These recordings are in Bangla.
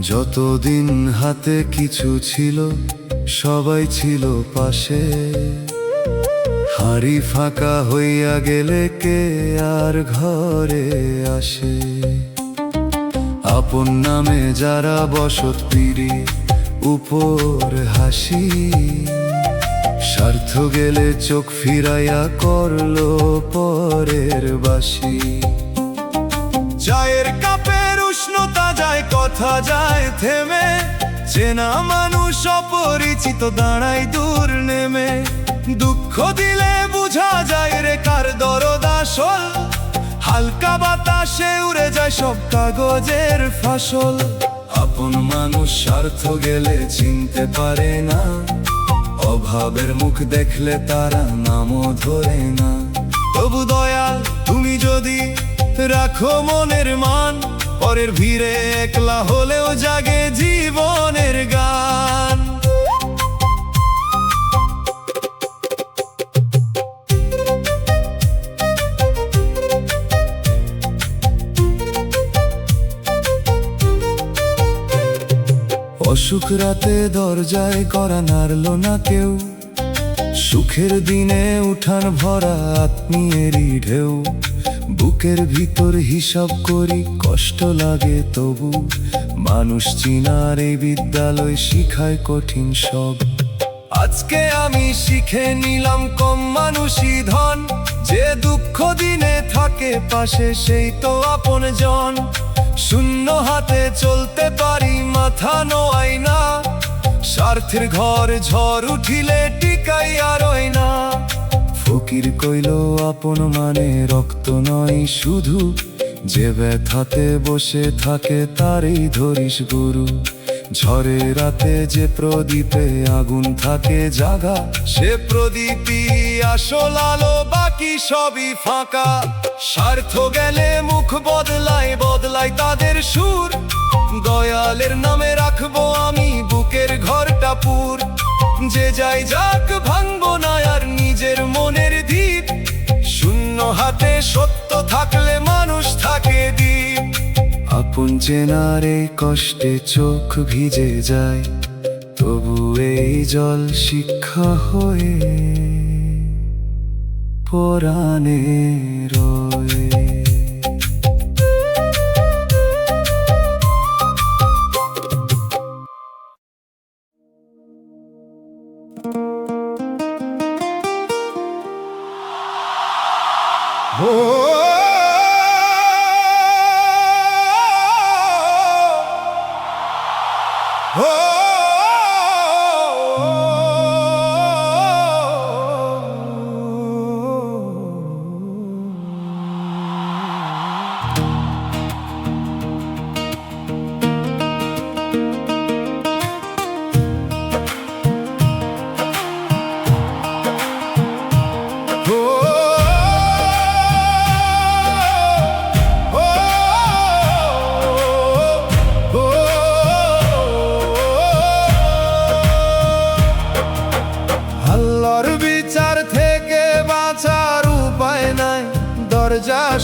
যতদিন হাতে কিছু ছিল, সবাই ছিল পাশে। হাড়ি ফাঁকা হইয়া গেলে কে আর ঘরে আসে? আপন নামে যারা বসত পিড়ি উপর হাসি, স্বার্থ গেলে চোখ ফিরাইয়া করলো পরের বাসি। চায়ের কাপের উষ্ণতা যায়, কথা যায় থেমে, চেনা মানুষ অপরিচিত দাঁড়ায় দূর নেমে। দুঃখ দিলে বুঝা যায় রে কার দরদ আসল, হালকা বাতাসে উড়ে যায় সব কাগজের ফসল। আপন মানুষ স্বার্থ গেলে চিনতে পারে না, অভাবের মুখ দেখলে তারা নামও ধরে না। তবু দয়াল তুমি যদি রাখো মনের মান, পরের ভিড়ে একলা হলেও জাগে জীবনের গান। অসুখ রাতে দরজায় করা নাড়ল না কেউ, সুখের দিনে উঠান ভরা আত্মীয়েরই ঢেউ। বুকের ভিতর হিসাব করি, কষ্ট লাগে তবু, মানুষ চিনার এই বিদ্যালয় শিখায় কঠিন সব। আজকে আমি শিখে নিলাম কম মানুষই ধন, যে দুঃখ দিনে থাকে পাশে সেই তো আপন জন। শূন্য হাতে চলতে পারি, মাথা নোয়াই না, স্বার্থের ঘর ঝড় উঠিলে টিকাই আরই না। ফকির কইল আপন মানে রক্ত নয় শুধু, যে ব্যথাতে বসে থাকে তারই ধরিস গুরু। ঝড়ে রাতে যে প্রদীপে আগুন থাকে জাগা, সে প্রদীপই আসল আলো, বাকি সবই ফাঁকা। স্বার্থ গেলে মুখ বদলায়, বদলায় তাদের সুর। দয়ালের নামে রাখবো আমি বুকের ঘরটা পুর। যে যাই যাক ভাঙবো না আর নিজের মনের দ্বীপ, শূন্য হাতে সত্য থাকলে মানুষ থাকে দ্বীপ। আপন চেনার এই কষ্টে চোখ ভিজে যায়, তবু এই জল শিক্ষা হয়ে পরাণে রয়ে।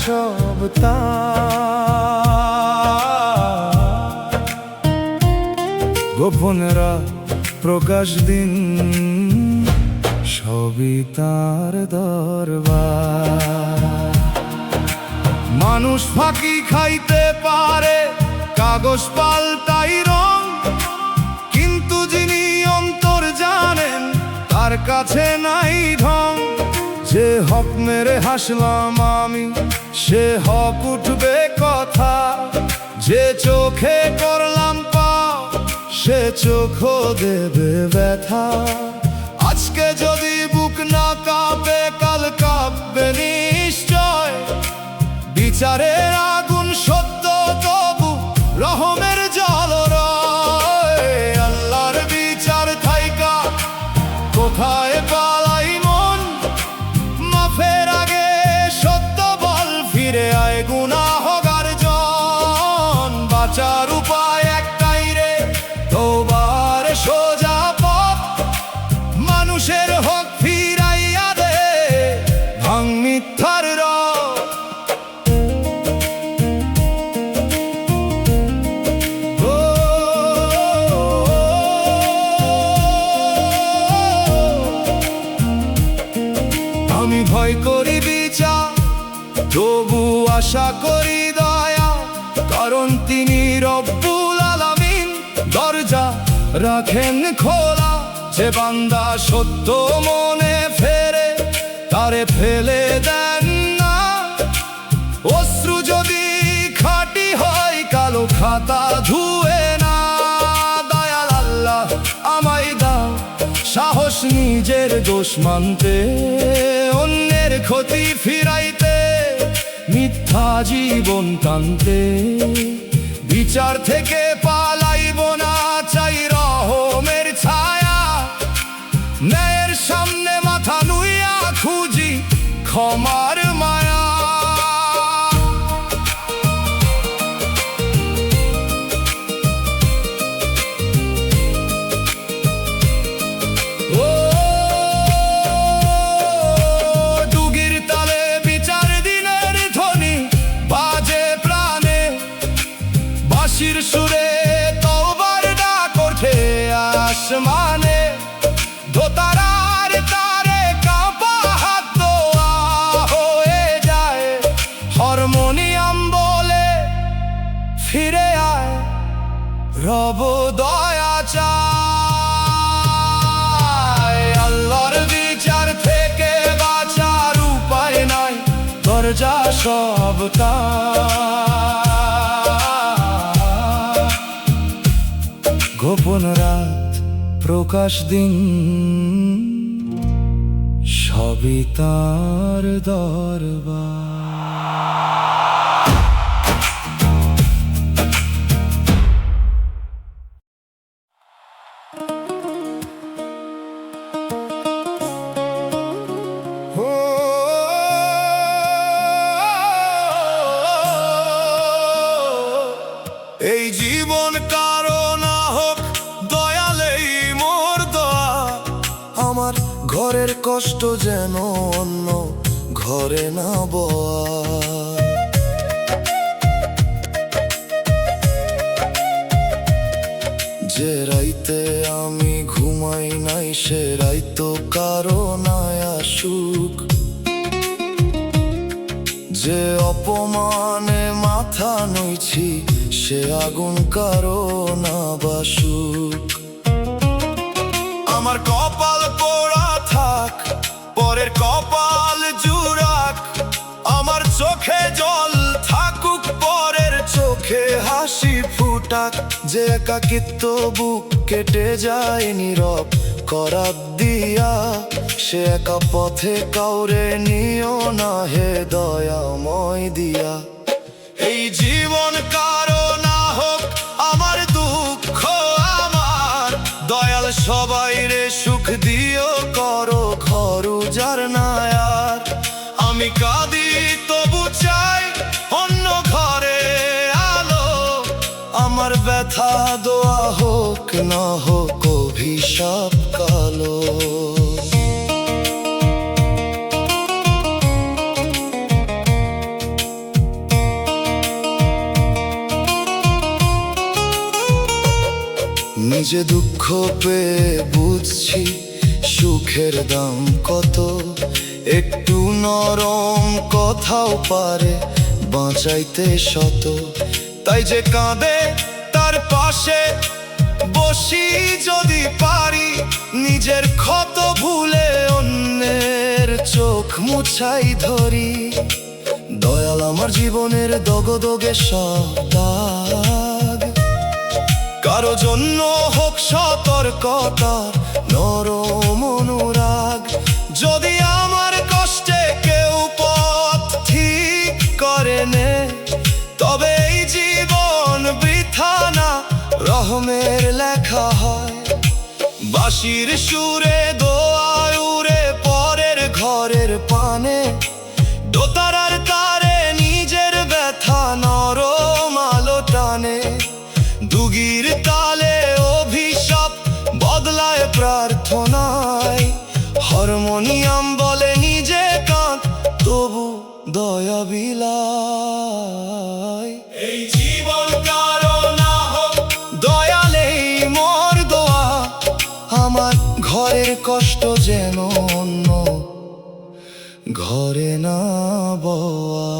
সব গোপনেরা প্রকাশ দিন, সবই তার দরবার। মানুষ ফাঁকি খাইতে পারে, কাগজ পাল্টাই রং, কিন্তু যিনি অন্তর জানেন তার কাছে নাই ঢং। যে হক মেরে হাসলাম আমি, সে হক উঠবে কথা। যে চোখে করলাম পাপ, সে চোখও দেবে ব্যথা। আজকে যদি বুক না কাঁপে, কাল কাঁপবে নিশ্চয়। বিচারের আগুন সত্য তবু রহমের জল রয়। আল্লাহর বিচার থাইকা কোথায় পালাই মন, মাফের আগে সত্য বল ফিরে আয় গুনাহগার জন। বাঁচার উপায় একটাই রে, তওবার সোজা পথ। মানুষের হক ফিরাইয়া দে, ভাঙ মিথ্যার রথ। ও আশা করি দয়া, কারণ তিনি রব্বুল আলামিন। দরজা রাখেন খোলা, যে বান্দা সত্য মনে ফেরে তারে ফেলে দেন না। অশ্রু যদি খাঁটি হয়, কালো খাতা ধুয়ে না। দয়াল আল্লাহ আমায় দাও সাহস নিজের দোষ মানতে, অন্যের ক্ষতি ফিরাইতে, মিথ্যা জীবন টানতে। বিচার থেকে পালাইব না, চাই রহমের ছায়া। ন্যায়ের সামনে মাথা নুইয়া খুঁজি ক্ষমার মায়া। সুরে তওবার ডাক ওঠে আসমানে, দোতারার তারে কাঁপা হাত দোয়া হয়ে যায়। হারমোনিয়াম বলে ফিরে আয়, রব দয়া চায়। আল্লাহর বিচার থেকে বাঁচার উপায় নাই, দরজা সবটা। গোপন রাত প্রকাশ দিন, সবই তার দরবার। এই জীবন কারো না হোক, দয়ালেই মোর দোয়া। আমার ঘরের কষ্ট যেন অন্য ঘরে না বয়া। যে রাইতে আমি ঘুমাই নাই, সে রাইতো কারো নাই আসুক। যে অপমানে মাথা নইছি, সে আগুন কারো না বাসুক। আমার কপাল পোড়া থাক, পরের কপাল জুড়াক। আমার চোখে জল থাকুক, পরের চোখে হাসি ফুটাক। যে একাকিত্ব বুক কেটে যায় নীরব করাত দিয়া, সে একা পথে কাউরে নিও না হে দয়াময় দিয়া। এই জীবন কারো না হোক, আমার দুঃখ আমার দয়াল সবাই রে সুখ দিও, করো ঘর উজার নায়ার। আমি কাঁদি তবু চাই অন্য ঘরে আলো, আমার ব্যথা দোয়া হোক না হোক অভিশাপ কালো। নিজে দুঃখ পেয়ে বুঝছি সুখের দাম কত। একটু নরম কথাও পারে বাঁচাইতে শত। তাই যে কাঁদে তার পাশে বসি যদি পারি, নিজের ক্ষত ভুলে অন্যের চোখ মুছাই ধরি। দয়াল আমার জীবনের দগদগে সব দাগ, কারো জন্য হোক সতর্কতার নরম অনুরাগ। যদি আমার কষ্টে কেউ পথ ঠিক করে নে, তবে এই জীবন বৃথা না, রহমের লেখা হয়। বাঁশির সুরে দোয়ায় উড়ে পরের ঘরের পানে, দোতারার তারে নিজের ব্যথা নরম আলো টানে। দুগির তালে অভিশাপ বদলায় প্রার্থনায়, হারমোনিয়াম বলে নিজে কাঁদ তবু দয়া বিলায়। এই জীবন কারো না হোক, দয়ালেই মোর দোয়া। আমার ঘরের কষ্ট যেন অন্য ঘরে না বয়া।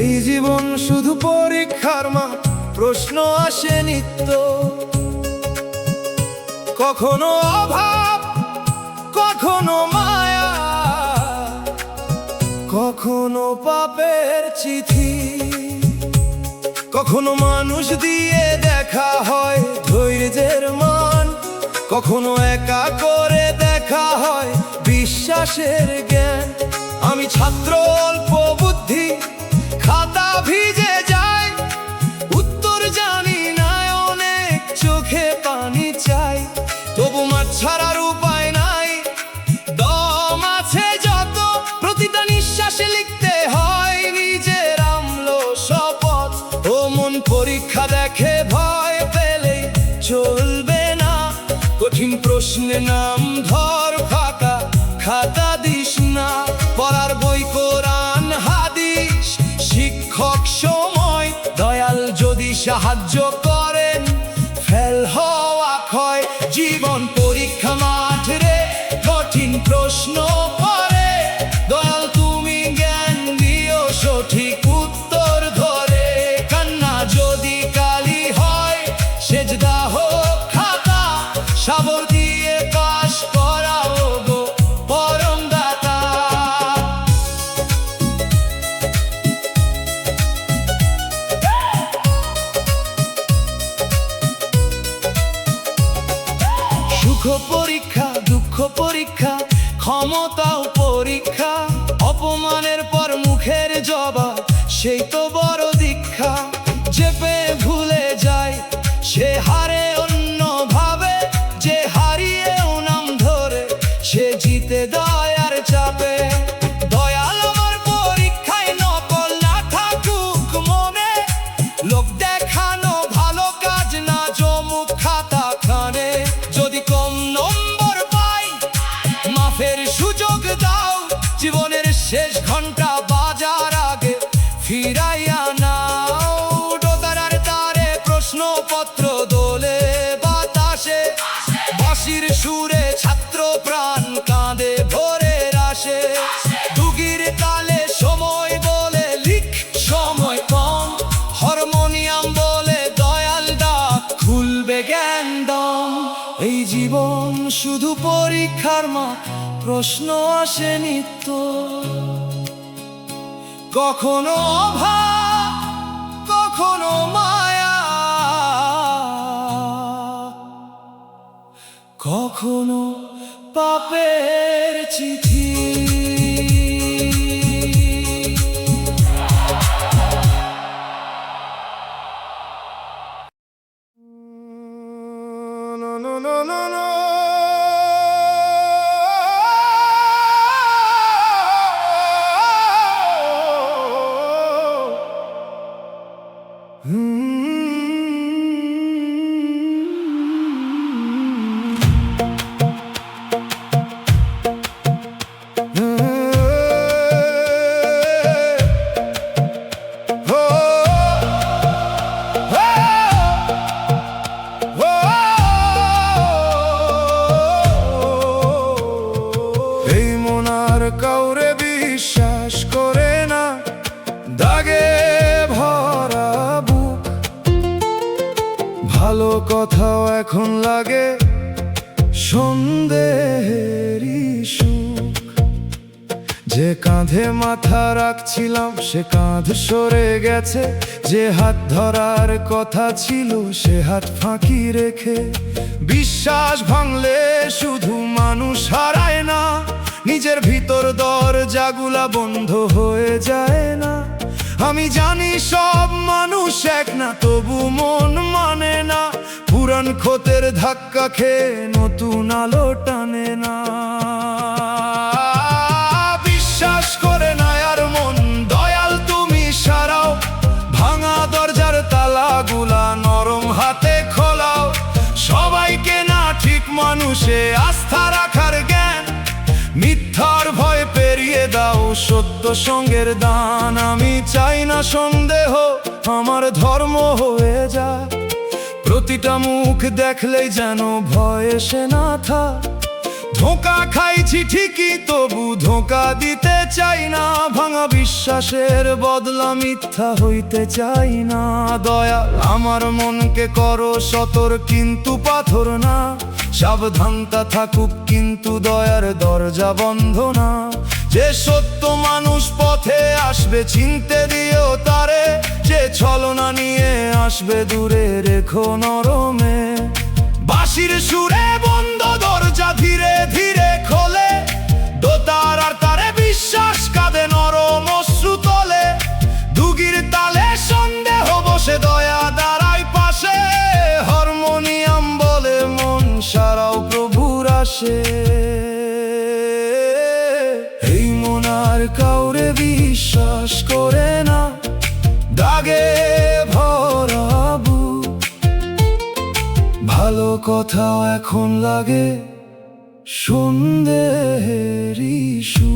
এই জীবন শুধু পরীক্ষার মাঠ, প্রশ্ন আসে নিত্য, কখনো অভাব, কখনো মায়া, কখনো পাপের চিঠি, কখনো মানুষ দিয়ে দেখা হয় ধৈর্যের মান, কখনো একা করে দেখা হয় বিশ্বাসের জ্ঞান। আমি ছাত্র, অল্প বুদ্ধি, খাতা ভিজে যায়, উত্তর জানি না, অনেক চোখে পানি চাই, তবু মাঠ ছাড়ার উপায় নাই। দম আছে যত, প্রতিটা নিঃশ্বাসে লিখতে হয় নিজের আমল শপথ। ও মন পরীক্ষা দেখে, ভয় পেলে চলবে না, কঠিন প্রশ্নে নাম ধর, ফাঁকা খাতা দিস না। পড়ার বই কোরআন হাদিস, শিক্ষক সময়, দয়াল যদি সাহায্য করেন, ফেল হওয়া ক্ষয়। জীবন পরীক্ষা মাঠ রে, কঠিন প্রশ্ন করে, দয়াল তুমি জ্ঞান দিও সঠিক উত্তর ধরে। কান্না যদি কালি হয়, সেজদা হোক খাতা, সাবর দিয়ে পাশ করাও গো পরম দাতা। সুখ পরীক্ষা, দুঃখ পরীক্ষা, ক্ষমতাও পরীক্ষা, অপমানের পর মুখের জবাব, সেই তো বড় দীক্ষা। যে পেয়ে ভুলে যায়, সে হারে অন্য ভাবে, যে হারিয়েও নাম ধরে, সে জিতে দয়ার চাপে। দয়াল আমার পরীক্ষায় নকল না থাকুক মনে, লোক দেখানো ভালো কাজ না জমুক খাতা খানে। যদি কম নম্বর পাই, মাফের সুযোগ দাও, জীবনের শেষ ঘন্টা বাজার আগে ফিরাইয়া নাও। ডোতারার তারে প্রশ্নপত্র দোলে বাতাসে, বাঁশির সুরে ছাত্র প্রাণ কাঁদে ভোরের আসে। ডুগির তালে সময় বলে লিখ, সময় কম, হারমোনিয়াম বলে দয়াল ডাক, খুলবে জ্ঞান দম। এই জীবন শুধু পরীক্ষার মাঠ, প্রশ্ন আসে নিত্য, কখনো অভাব, কখনো মায়া, কখনো পাপের চিঠি। No, no, no, no, no. এই মনার কাউরে বিশ্বাস করে না, দাগে ভরা বুক, ভালো কথাও এখন লাগে সন্দেহেরই সুখ। যে কাঁধে মাথা রাখছিলাম, সে কাঁধ সরে গেছে, যে হাত ধরার কথা ছিল, সে হাত ফাঁকি রেখে। বিশ্বাস ভাঙলে শুধু মানুষ হারায় না, নিজের ভিতর দরজাগুলা বন্ধ হয়ে যায় না। আমি জানি সব মানুষ এক না, তবু মন মানে না, পুরান ক্ষতের ধাক্কা খেয়ে নতুন আলো টানে না। বিশ্বাস করে না আর মন, দয়াল তুমি সারাও, ভাঙা দরজার তালাগুলা নরম হাতে খোলাও। করিয়ে দাও সত্য সঙ্গের দান। আমি চাই না সন্দেহ আমার ধর্ম হয়ে যায়, প্রতিটা মুখ দেখলেই যেন ভয় এসে না থাক। ধোঁকা খাইছি ঠিকই, তবু ধোঁকা দিতে চাই না। ভাঙা বিশ্বাসের বদলা মিথ্যা হইতে চাই না। দয়া আমার মনকে করো সতর, কিন্তু পাথর না। সাবধানতা থাকুক, কিন্তু দয়ার দরজা বন্ধ না। যে সত্য মানুষ পথে আসবে চিনতে দিও তারে, যে ছলনা নিয়ে আসবে দূরে রেখো নরমে। বাঁশির সুরে বন্ধ দরজা ধীরে ধীরে খোলে, দোতার আর তারে বিশ্বাস কাঁদে নরম অশ্রু তলে। দুগির তালে সন্দেহ বসে, দয়া দাঁড়ায় পাশে। হারমোনিয়াম বলে মন সারাও প্রভুর আসে। এই মন আর কাউরে বিশ্বাস করে না, দাগে ভরাবু। ভালো কথাও এখন লাগে সন্দেহেরই সুর।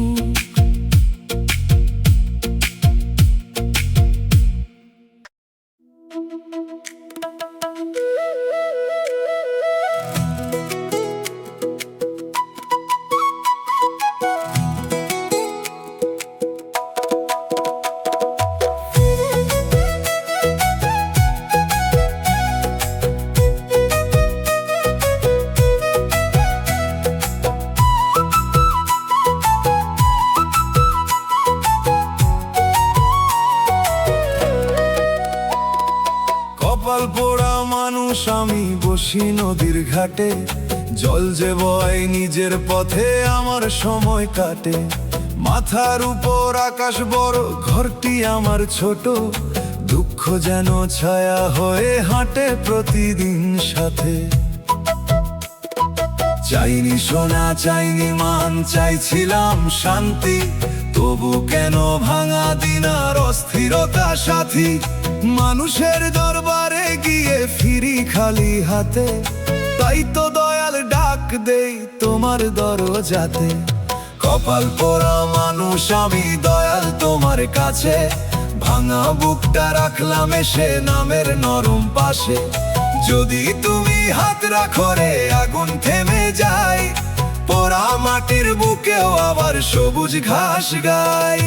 কপাল পোড়া মানুষ আমি, বসি নদীর ঘাটে। জল যে বয় নিজের পথে আমার সময় কাটে। মাথার উপর আকাশ বড়, ঘরটি আমার ছোট। দুঃখ যেন ছায়া হয়ে হাঁটে প্রতিদিন সাথে। চাইনি সোনা চাইনি মান, চাইছিলাম শান্তি। তবু কেন ভাঙা দিন আর অস্থিরতা সাথী। মানুষের দরবারে গিয়ে ফিরি খালি হাতে, তাই তো দয়াল ডাক দেই তোমার দরজাতে। কপাল পোড়া মানুষ আমি, দয়াল তোমার কাছে। ভাঙা বুকটা রাখলাম এসে নামের নরম পাশে। যদি তুমি হাত রাখো রে আগুন থেমে যায়, পোড়া মাটির বুকেও আবার সবুজ ঘাস গায়।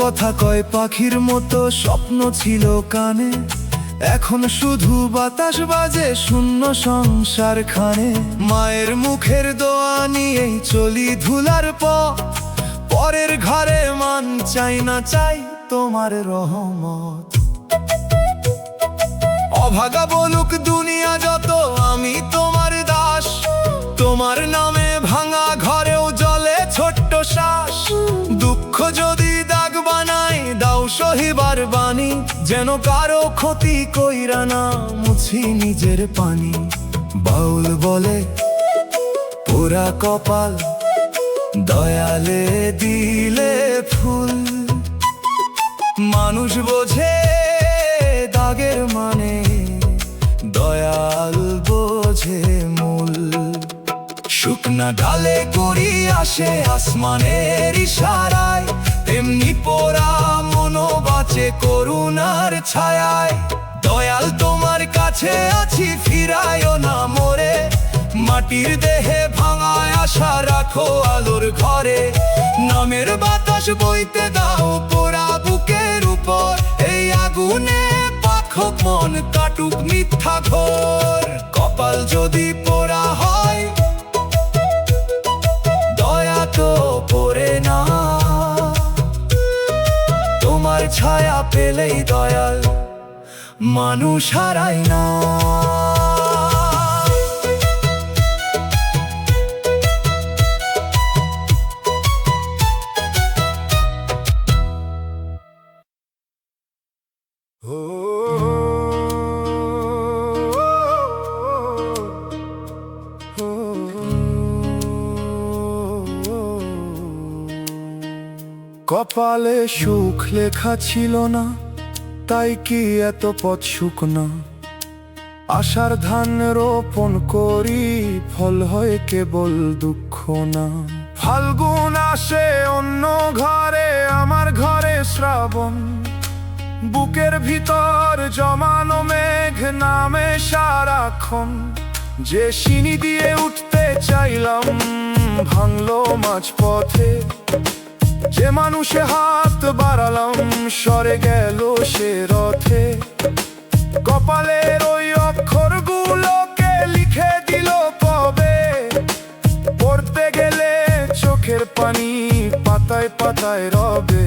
কথা কয় পাখির মতো স্বপ্ন ছিল কানে, এখন শুধু বাতাস বাজে শূন্য সংসার খানে। মায়ের মুখের দোয়া নিয়েই চলি ধুলার পথ, পরের ঘরে মান চাই না, চাই তোমার রহমত। অভাগা বলুক দুনিয়া যত, আমি তোমার দাস। তোমার নামে ভাঙা ঘরেও জ্বলে ছোট্ট শ্বাস। দুঃখ যদি দাগ বানাই দাও সহিবার বাণী, যেন কারো ক্ষতি কইরা না মুছি নিজের পানি। বাউল বলে পোড়া কপাল, দয়ালে দিলে ফুল। মানুষ বোঝে দাগের মানে, দয়াল বোঝে মূল। শুকনা ডালে করি আসে আসমানের ইশারায়, তেমনি পোড়া মনো বাঁচে করুণার ছায়ায়। দয়াল তোমার কাছে আছি, ফিরায়ও না মোরে। মাটির দেহে ভাঙায় আশা রাখো আলোর ঘরে। নামের বাতাস বইতে দাও পোড়া বুকের উপর, এই আগুনে পাখক মন কাটুক মিথ্যা ঘোর। কপাল যদি পোড়া হয় দয়া তো পড়ে না, তোমার ছায়া পেলেই দয়াল মানুষ হারায় না। কপালে সুখ লেখা ছিল না, তাই কি এত পথ শুকনা? আশার ধান রোপণ করি, ফল হয় কেবল দুঃখ না। ফাল্গুন আসে অন্য ঘরে, আমার ঘরে শ্রাবণ। বুকের ভিতর জমানো মেঘ নামে সারাক্ষণ। যে সিঁড়ি দিয়ে উঠতে চাইলাম, ভাঙলো মাঝপথে। যে মানুষে হাত বাড়ালাম, সরে গেল সে রথে। কপালের ওই অক্ষরগুলোকে লিখে দিল কবে? পড়তে গেলে চোখের পানি পাতায় পাতায় রবে।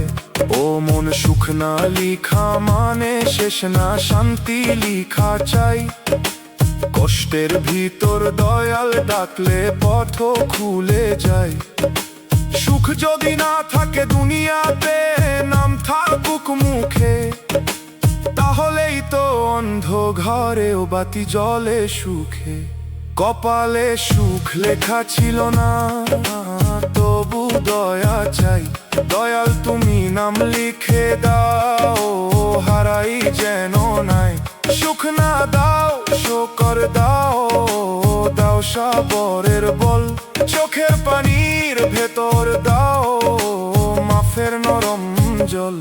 ও মন, সুখ না লিখা মানে শেষ না, শান্তি লিখা চাই। কষ্টের ভিতর দয়াল ডাকলে পথ খুলে যায়। সুখ যদি না থাকে দুনিয়াতে, নাম থাকুক মুখে। তাহলেই তো অন্ধ ঘরেও বাতি জ্বলে সুখে। কপালে সুখ লেখা ছিল না, তবু দয়া চাই। দয়াল তুমি নাম লিখে দাও, হারাই যেন নাই। সুখ না দাও, শোকর দাও, দাও সাবরের বল। চোখের পানির ভেতর দাও, মাফের নরম জল।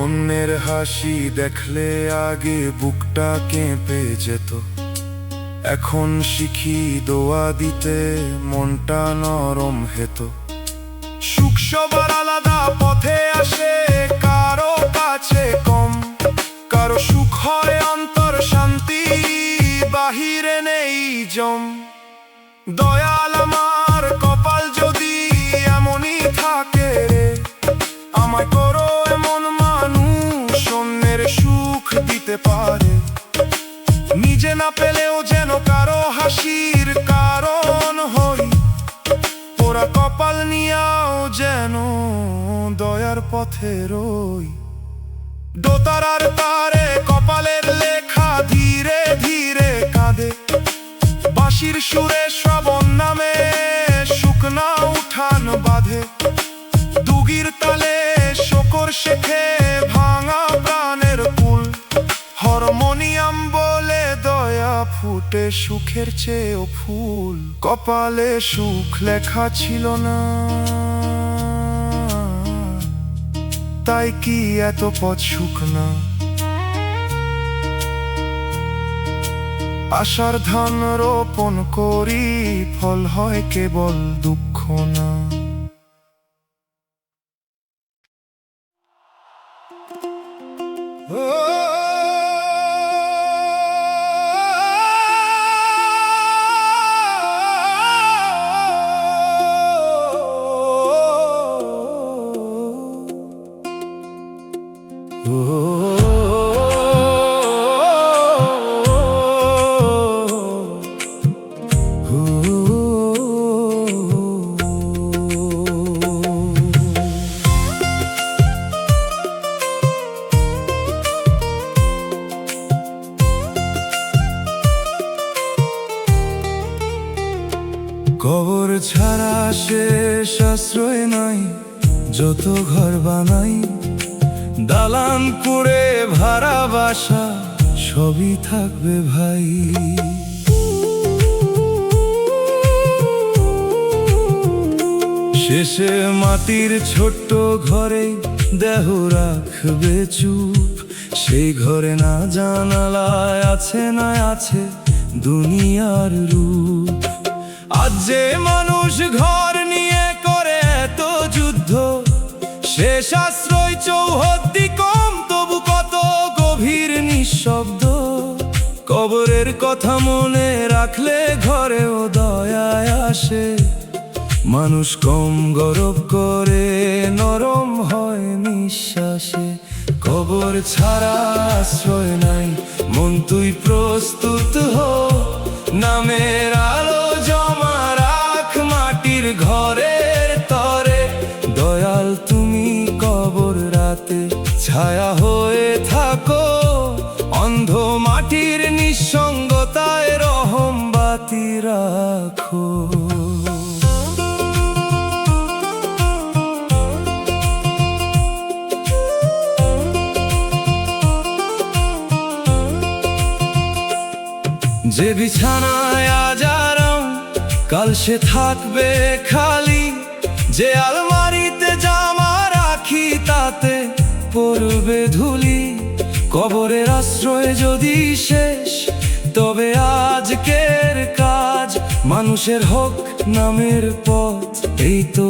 অন্যের হাসি দেখলে আগে বুকটা কেঁপে যেত। এখন শিখি দোয়া দিতে, মনটা নরম হেত। সুখ সবার আলাদা পথে আসে, কারো কাছে কম। কারো সুখ হয় অন্তর শান্তি, বাহিরে নেই জম। দয়াল আমার কপাল যদি এমনই থাকে রে, আমায় করো এমন মানুষ অন্যের সুখ দিতে পারে। নিজে না পেলেও যেন কারো হাসির কারণ হই। পোড়া কপাল নিয়াও যেন দয়ার পথে রই। দোতারার তারে কপালের লেখা ধীরে ধীরে কাঁদে। বাঁশির সুরে শ্রাবণ নামে শুকনা উঠান বাঁধে। দুগির তালে শকর শেখে ভাঙা প্রাণের কুল। হারমোনিয়াম বলে দয়া ফুটে সুখের চেয়েও ফুল। কপালে সুখ লেখা ছিল না, তাই কি এত পথ শুকনা? আশার ধান রোপণ করি, ফল হয় কেবল দুঃখ না। কবর ছাড়া শেষ আশ্রয় নাই, যত ঘর বানাই। দালান করে ভাড়া বাসা সবই থাকবে ভাই। শেষে মাটির ছোট্ট ঘরে দেহ রাখবে চুপ। সেই ঘরে না জানালায় আছে না আছে দুনিয়ার রূপ। আজ যে মানুষ ঘর নিয়ে করে এত যুদ্ধ, শেষ আশ্রয় চৌহদ্দি কম, তবু কত গভীর নিঃশব্দ। কবরের কথা মনে রাখলে ঘরেও দয়ায় আসে। মানুষ কম গরব করে, নরম হয় নিঃশ্বাসে। কবর ছাড়া আশ্রয় নাই, মন তুই প্রস্তুত হ। নামের আলো জমা রাখ মাটির ঘরের তরে। দয়াল তুমি কবর রাতে ছায়া হয়ে থাক অন্ধ মাটির নিঃসঙ্গতায় রহম বাতি রাখো। যে বিছানায় আজ আরাম, কাল সে থাকবে খালি। যে আলমারিতে জামা রাখি, তাতে পড়বে ধুলি। কবরের আশ্রয় যদি শেষ, তবে আজকের কাজ মানুষের হোক নামের পথ, এই তো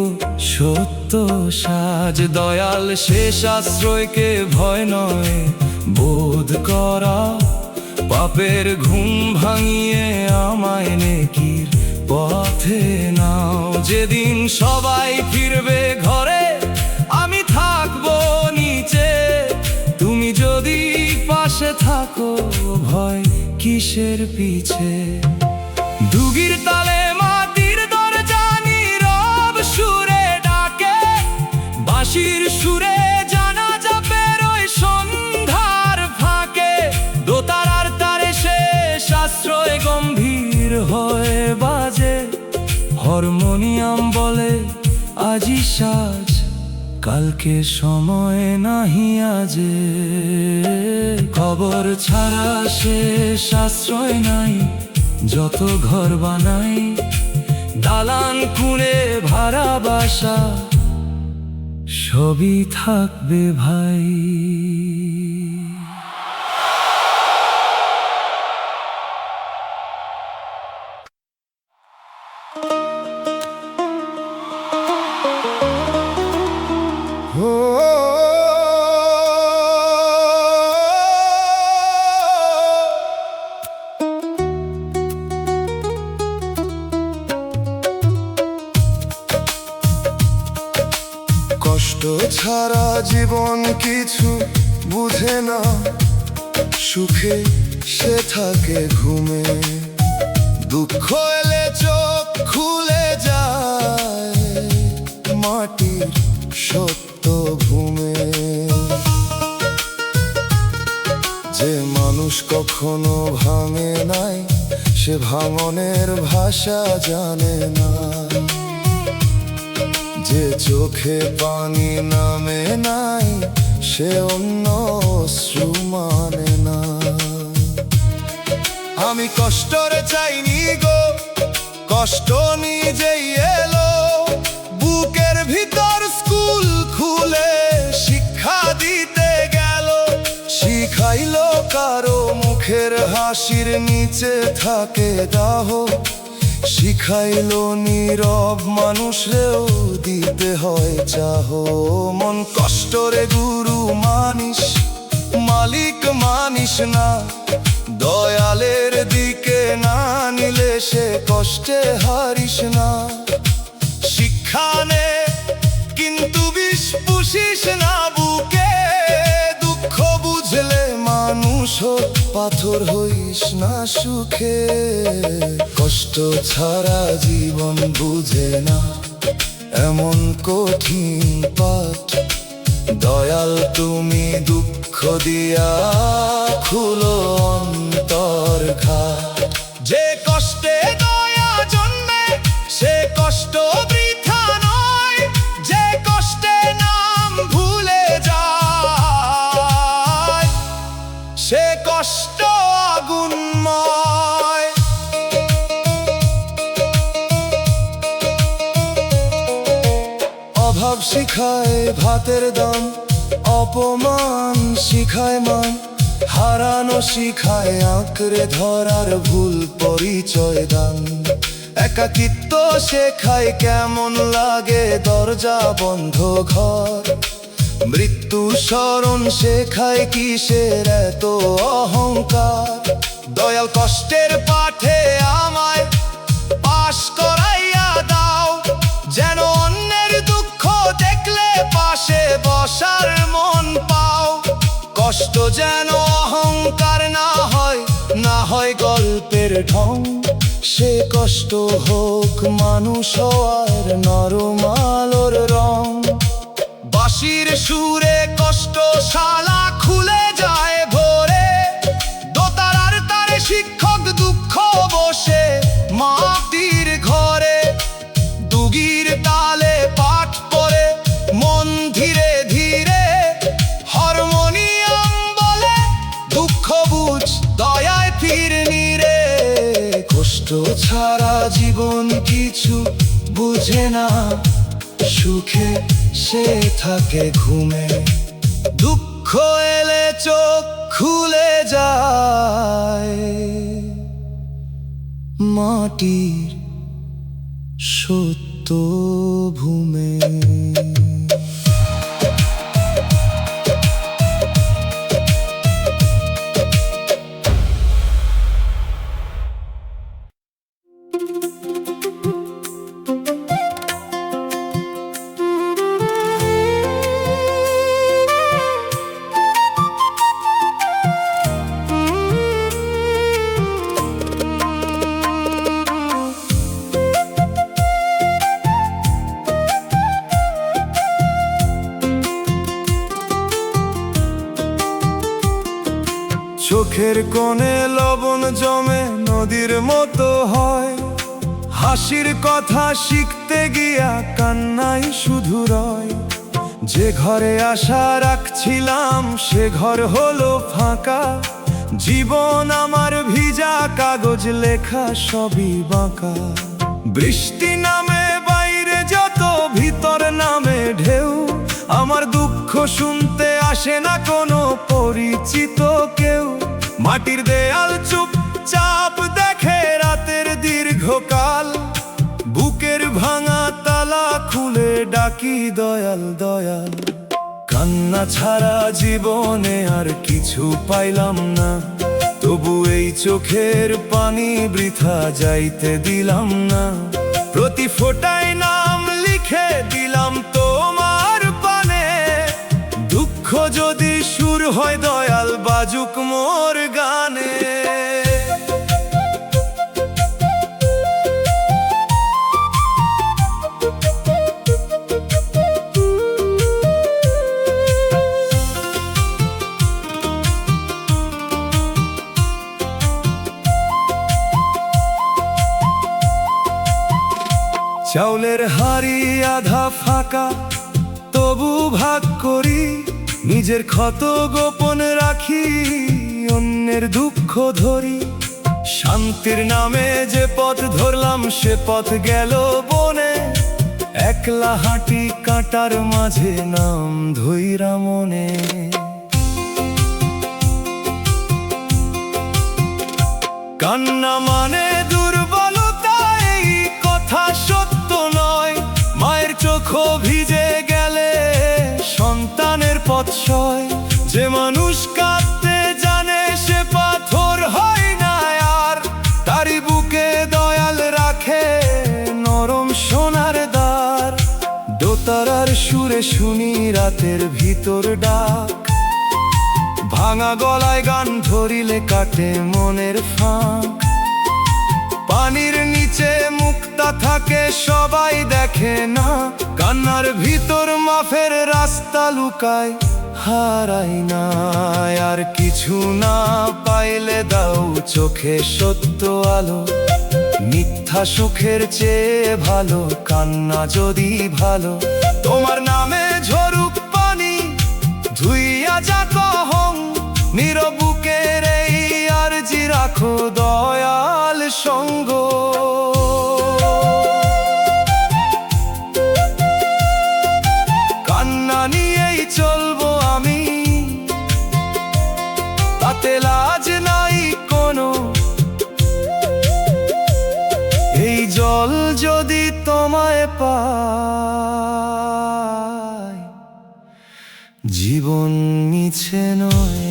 সত্য সাজ। দয়াল শেষ আশ্রয়কে ভয় নয় বোধ করা, পাপের ঘুম ভাঙিয়ে আমায় নেকির পথে নাও। যেদিন সবাই ফিরবে ঘরে, আমি থাকবো নিচে। তুমি যদি পাশে থাকো, ভয় কিসের পিছে? দুগির তালে মাটির দরজা নীরব সুরে ডাকে, বাঁশির সুরে জানাজা বেরোয় সন্ধ্যার ফাঁকে। দোতারার তারে শেষ আশ্রয় গম্ভীর হয়ে বাজে, হারমোনিয়াম বলে আজি সাজ, কালকে সময় নাহি আজে। খবর ছাড়া শেষ আশ্রয় নাই, যত ঘর বানাই দালান কুঁড়ে ভাড়া বাসা, সবই থাকবে ভাই। কষ্ট ছাড়া জীবন কিছু বুঝে না, সুখে সে থাকে ঘুমে। দুঃখ এলে চোখ খুলে যায় মাটির সত্য ভূমে। যে মানুষ কখনো ভাঙে নাই, সে ভাঙনের ভাষা জানে না। যে চোখে পানি নামে নাই, সে অন্য অশ্রু মানে না। আমি কষ্টরে চাইনি গো, কষ্ট নিজেই এলো। বুকের ভিতর স্কুল খুলে শিক্ষা দিতে গেল, শিখাইলো কারো মুখের হাসির নিচে থাকে দাহ। শিখাইলো নীরব মানুষরেও দিতে হয় চাহ। মন কষ্টরে গুরু মানিস, মালিক মানিস না। দয়ালের দিকে না নিলে সে কষ্টে হারিস না। শিক্ষা নে কিন্তু বিষ পুষিস না বুকে। দুঃখ বুঝলে মানুষ হোক, পাথর হইস না সুখে। কষ্ট ছাড়া জীবন বুঝে না, এমন কঠিন পাঠ। দয়াল তুমি দুঃখ দিয়া খুলো অন্তর ঘাট। যে কষ্টে দয়া জন্মে, সে কষ্ট বৃথা নয়। যে কষ্টে নাম ভুলে যায়, সে কষ্ট আগুনময়। অভাব শিখায় ভাতের দাম, অপমান শিখায় মান। হারানো শিখায় আঁকড়ে ধরার ভুল পরিচয় দান। একাকিত্ব শেখায় কেমন লাগে দরজা বন্ধ ঘর। মৃত্যু স্মরণ শেখায় কিসের এত অহংকার। দয়াল কষ্টের পাঠে আমায় পাশ করাইয়া দাও, যেন অন্যের দুঃখ দেখলে পাশে বসার মন পাও। কষ্ট যেন অহংকার না হয়, না হয় গল্পের ঢং। সে কষ্ট হোক মানুষ হওয়ার নরম আলোর রং। বাঁশির সুরে কষ্ট শালা খুলে যায় ভোরে। ছাড়া জীবন কিছু বুঝে না, সুখে সে থাকে ঘুমে, দুঃখ এলে চোখ খুলে যায় মাটির সত্য ভূমে। চোখের কোণে লবণ জমে নদীর মতো হয়, হাসির কথা শিখতে গিয়া কান্নাই শুধু রয়। যে ঘরে আশা রাখছিলাম সে ঘর হলো ফাঁকা, জীবন আমার ভিজা কাগজ লেখা সবই বাঁকা। বৃষ্টি নামে বাইরে যত ভিতর নামে ঢেউ, আমার দুঃখ শুনতে আসে না কোনো পরিচিত কেউ। মাটির দেয়াল চুপচাপ দেখে রাতের দীর্ঘকাল, বুকের ভাঙা তালা খুলে ডাকি দয়াল দয়াল। কান্না ছাড়া জীবনে আর কিছু পাইলাম না, তবু এই চোখের পানি বৃথা যাইতে দিলাম না। প্রতি ফোঁটায় নাম লিখে দিলাম তোমার পানে, দুঃখ যদি সুর হয় দয়াল বাজুক মোর গানে। চাউলের হাড়ি আধা ফাঁকা তবু ভাগ করি, নিজের ক্ষত গোপন রাখি অন্যের দুঃখ ধরি। শান্তির নামে যে পথ ধরলাম সে পথ গেল বনে, একলা হাঁটি কাঁটার মাঝে নাম ধইরা মনে। কান্না মানে দুর্বলতা এই কথা সত্য নয়, মায়ের চোখও ভিজে গেলে সন্তানের পথ সয়। যে মানুষ কাঁদতে জানে সে পাথর হয় না আর, তারই বুকে দয়াল রাখে নরম সোনার দ্বার। দোতারার সুরে শুনি রাতের ভিতর ডাক, ভাঙা গলায় গান ধরিলে কাটে মনের ফাঁক। পানির নিচে মুক্তা থাকে সবাই দেখে না, কান্নার ভিতর মাফের রাস্তা লুকায় হারাই না। আর কিছু না পাইলে দাও চোখে সত্য আলো, মিথ্যা সুখের চেয়ে ভালো কান্না যদি ভালো। তোমার নামে ঝরুক পানি ধুইয়া যাক অহং, নীরব বুকের এই আরজি রাখো দয়াল সঙ্গ। কান্না নিয়েই চলবো আমি, তাতে লাজ নাই কোনো। এই জল যদি তোমায় পায় জীবন মিছে নয়।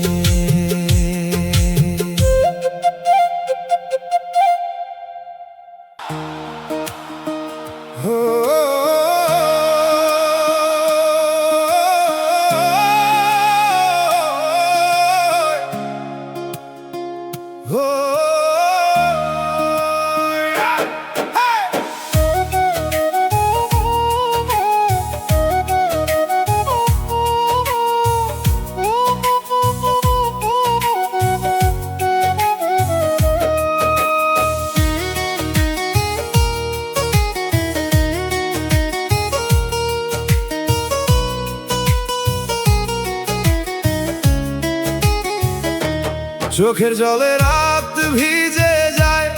চোখের জলে রাত ভিজে যায়,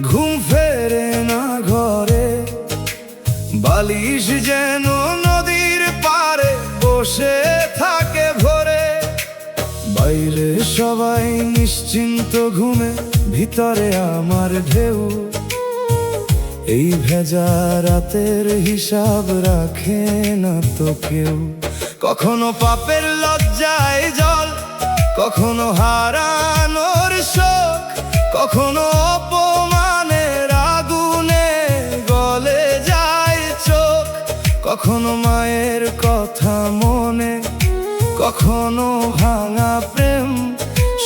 ঘুম বালিশ যেন নদীর পারে বসে থাকে ভোরে। বাইরে সবাই নিশ্চিন্ত ঘুমে, ভিতরে আমার ঢেউ। এই ভেজা রাতের হিসাব রাখে না তো কেউ। কখনো পাপের লজ্জায় জল, কখনো হারানোর শোক, কখনো অপমানের আগুনে গলে যায় চোখ। কখনো মায়ের কথা মনে, কখনো ভাঙা প্রেম,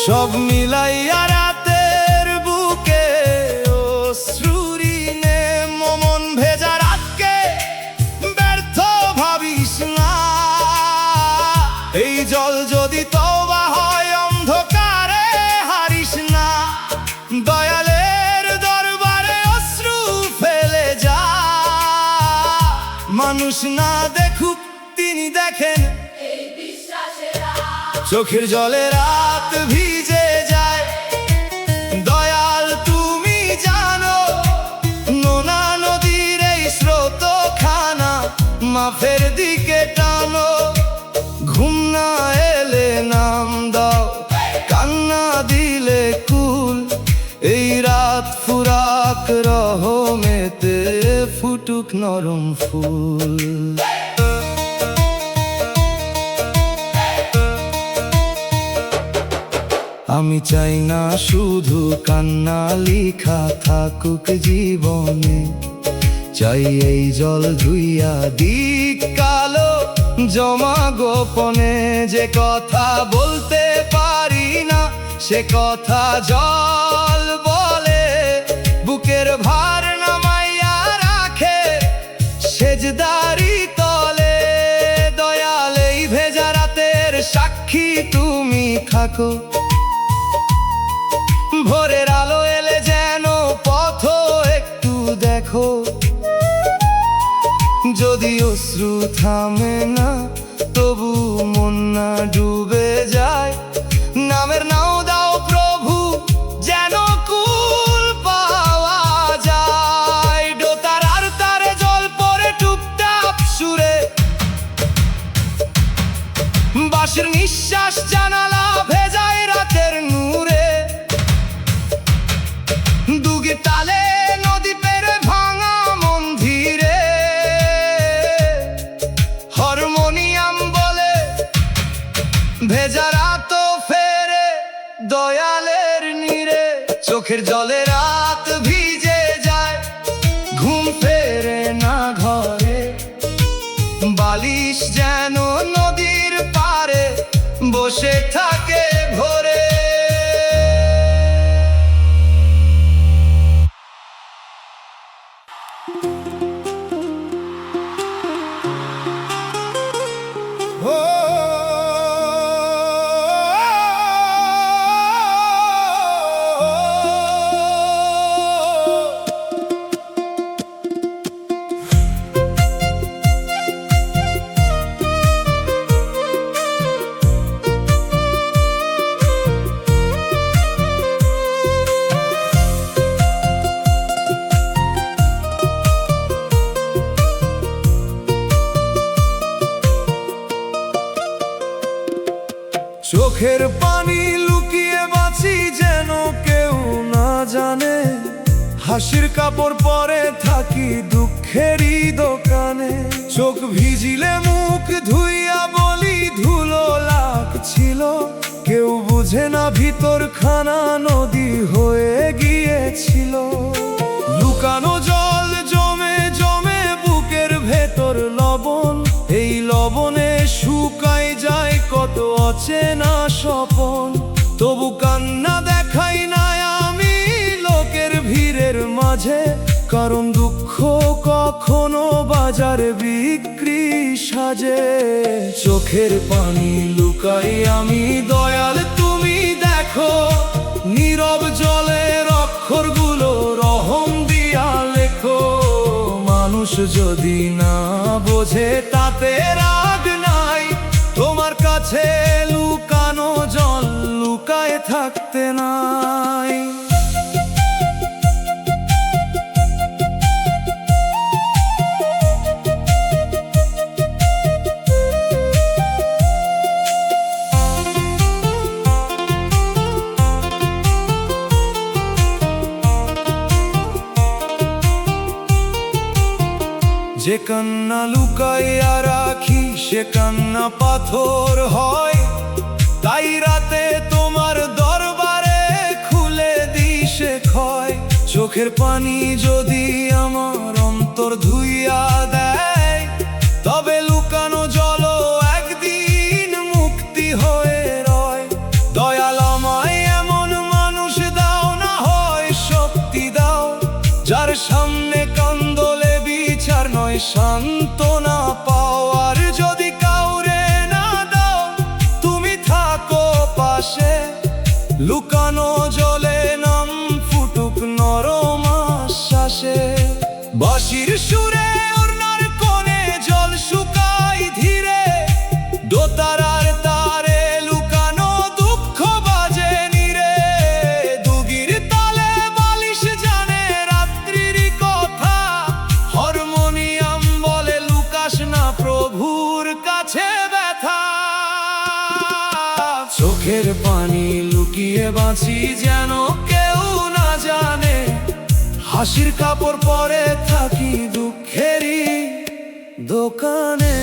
সব মিলাইয়া রাতের বুকে অশ্রুরি নে। মন ভেজা রাতকে ব্যর্থ ভাবিস না, এই জল যদি তওবা হয় অন্ধকারে হারিস না। দয়ালের দরবারে অশ্রু ফেলে যা, মানুষ না দেখুক তিনি দেখেন। চোখের জলে রাত ভিজে যায়, দয়াল তুমি জানো। নোনা নদীর এই স্রোত খানা মাফের দিকে টানো। ঘুম না এলে নাম দাও, কান্না দিলে কুল। এই রাত ফুরাক রহমেতে ফুটুক নরম ফুল। আমি চাই না শুধু কান্না লিখা থাকুক জীবনে, চাই এই জল ধুইয়া দিক কালো জমা গোপনে। যে কথা বলতে পারি না সে কথা জল বলে, বুকের ভার নামাইয়া রাখে সেজদারি তলে। দয়াল এই ভেজা রাতের সাক্ষী তুমি থাকো, ভোরের আলো এলে যেন পথ একটু দেখো। যদি অশ্রু থামে না তবু মন না ডুবে যায়, নামের নাও দাও প্রভু যেন কুল পাওয়া যায়। ডোতার আর তারে জল পরে টুপটাপ সুরে, বাঁশির নিঃশ্বাস জানালা ভেজায় রাতের নূরে। দুগে তালে নদী পেরে ভাঙা মন্দিরে, হারমোনিয়াম বলে ভেজা রাত ফেরে দয়ালের নীরে। চোখের জলে রাত ভিজে যায়, ঘুম ফেরে না ঘরে। বালিশ যেন নদীর পারে বসে থাকে ভোরে। চোখের পানি লুকিয়ে বাঁচি যেন কেউ না জানে, হাসির কাপড় পরে থাকি দুঃখেরই দোকানে। চোখ ভিজিলে মুখ ধুইয়া বলি ধুলো লাগছিল, কেউ বুঝে না ভিতর খানা নদী হয়ে গিয়েছিল। লুকানো জল জমে জমে বুকের ভেতর লবণ, এই লবণে শুকাই যায় কত অচেনা স্বপন। তবু কান্না দেখাই না আমি লোকের ভিড়ের মাঝে, কারণ দুঃখ কখনো বাজারে বিক্রি সাজে। চোখের পানি লুকাই আমি দয়াল তুমি দেখো, নীরব জলের অক্ষরগুলো রহম দিয়া লেখো। মানুষ যদি না বোঝে তাতে রাগ নাই, তোমার কাছে লুকানো জল লুকায় থাকতে নাই। যে কান্না লুকাইয়া রাখি সে কান্না পাথর হয়। তাই রাতে তোমার দরবারে খুলে দিই সে ক্ষয়। চোখের পানি যদি আমার অন্তর ধুইয়া দেয়, তবে লুকানো জল একদিন মুক্তি হয়ে রয়। দয়াল আমায় এমন মানুষ দাও, না হয় শক্তি দাও, যার সামনে কান্দলে বিচার নয় সান্ত্বনা পাও। আর যদি কাউরে না দাও, তুমি থাকো পাশে, লুকানো জলে নাম ফুটুক নরম আশ্বাসে। বাঁশির সুরে ওড়নার কোণে জল শুকাই ধীরে, দোতারার তারে লুকানো দুঃখ বাজে নীরে। দুগির তালে বালিশ জানে রাত্রির কথা, হারমোনিয়াম বলে লুকাস না প্রভুর কাছে ব্যথা। চোখের পানি লুকিয়ে বাঁচি যেন কেউ না জানে, হাসির কাপড় পরে থাকি দুঃখেরই দোকানে।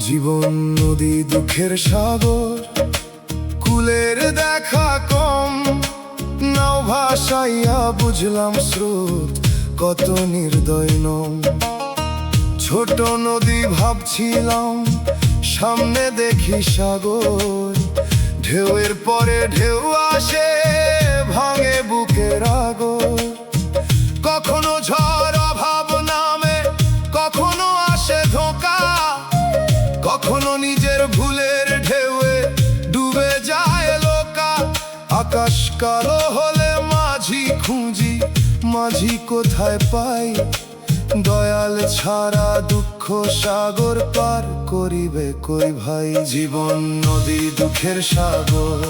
জীবন নদী দুঃখের সাগর, কুলের দেখা কম। নাও ভাসাইয়া বুঝলাম স্রোত কত নির্দয় নম। ছোট নদী ভাবছিলাম, সামনে দেখি সাগর। ঢেউয়ের পরে ঢেউ আসে, ভাঙে বুকের আগর। কখনো ঝড় অভাব নামে, কখনো আসে ধোঁকা, কখনো নিজের ভুলের ঢেউয়ে ডুবে যায় লোকা। আকাশ কালো হলে মাঝি খুঁজি, মাঝি কোথায় পাই? দয়াল ছাড়া দুঃখ সাগর পার করিবে কই ভাই? জীবন নদী দুঃখের সাগর,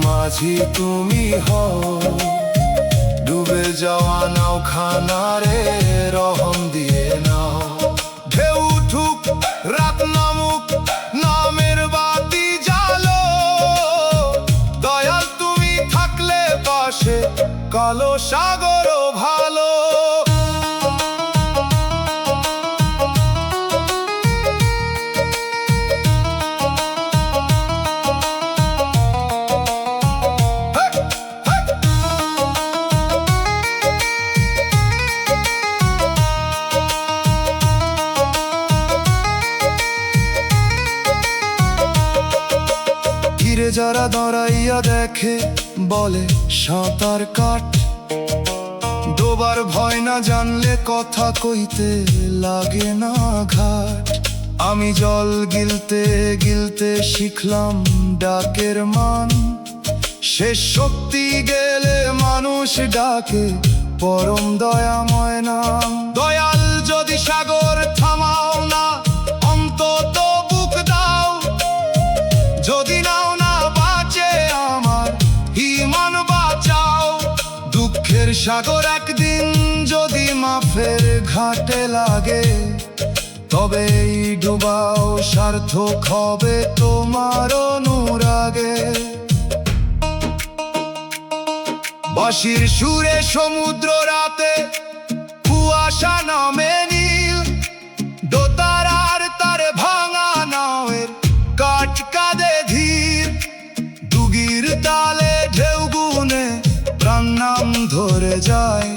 মাঝি তুমি হও। ডুবে যাওয়া নাও খানারে রহম দিয়ে নাও। ঢেউ উঠুক রাত নামুক, নামের বাতি জ্বালো। দয়াল তুমি থাকলে পাশে, কালো সাগরও ভালো। যারা দাঁড়াইয়া দেখে বলে সাঁতার কাট, ডোবার ভয় না জানলে কথা কইতে লাগে না ঘাট। আমি জল গিলতে গিলতে শিখলাম ডাকের মান। শেষ শক্তি গেলে মানুষ ডাকে পরম দয়াময় নাম। দয়াল যদি সাগর থামাও না, অন্তত বুক দাও। যদি নাও না বাঁচে আমার ঈমান বাঁচাও। দুঃখের সাগর একদিন যদি মাফের ঘাটে লাগে, তবে এই ডুবাও সার্থক হবে তোমার অনুরাগে। বাঁশির সুরে সমুদ্র রাতে, কুয়াশা নামে নীল। দোতারার তারে ভাঙা নাওয়ের কাঠ কাঁদে ধীর। দুগির তালে ঢেউ গুনে প্রাণ নাম ধরে যায়।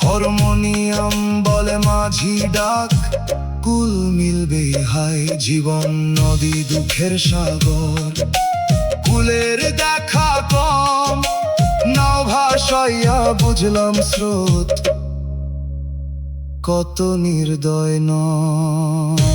হারমোনিয়াম বলে মাঝি ডাক, কুল মিলবে হাই। জীবন নদী দুঃখের সাগর, কুলের দেখা কম। নাও ভাসাইয়া বুঝলাম স্রোত কত নির্দয় নয়।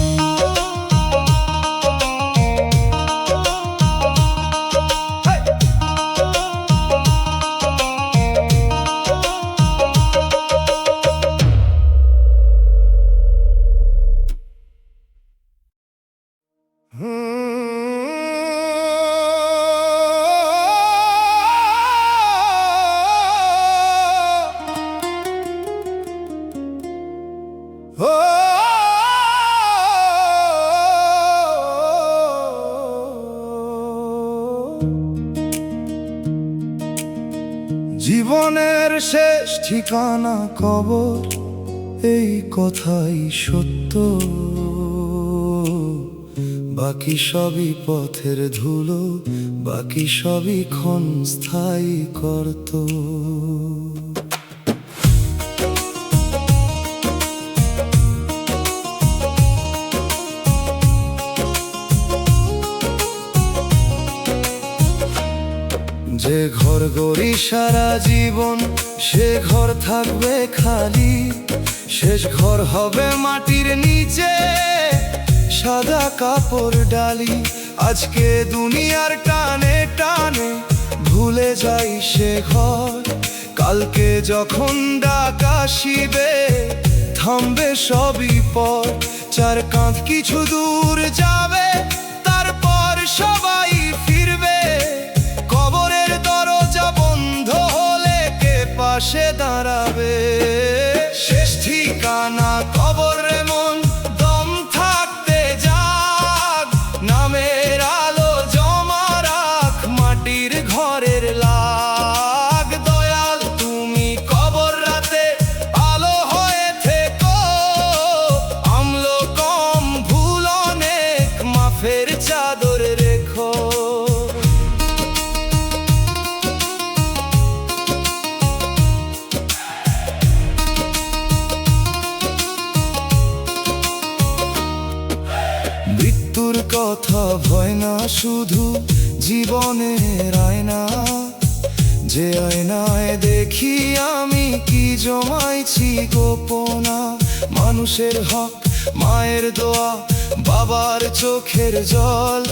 জীবনের শেষ ঠিকানা কবর, এই কথাই সত্য। বাকি সবই পথের ধুলো, বাকি সবই ক্ষণস্থায়ী করত। যে ঘর গড়ি সারা জীবন, সে ঘর থাকবে খালি। শেষ ঘর হবে মাটির নিচে, সাদা কাপড় ডালি। আজকে দুনিয়ার টানে টানে ভুলে যাই সে ঘর। কালকে যখন ডাক আসিবে, থামবে সবই পর। চার কাঁধ কিছু দূর যাবে, তারপর সবাই ফিরবে। কবরের দরজা বন্ধ হলে কে পাশে দাঁড়াবে? শেষ ঠিকানা কবর রে মন, দম থাকতে জাগ। নামের আলো জমা রাখ, মাটির ঘরের লাগ। দয়াল তুমি কবর রাতে আলো হয়ে থেকো। আমল কম ভুল অনেক, মাফের চাদর রেখো। মৃত্যুর কথা ভয় না, শুধু জীবনের আয়না। যে আয়নায় দেখি আমি কি জমাইছি গোপনা। মানুষের হক, মায়ের দোয়া, বাবার চোখের জল।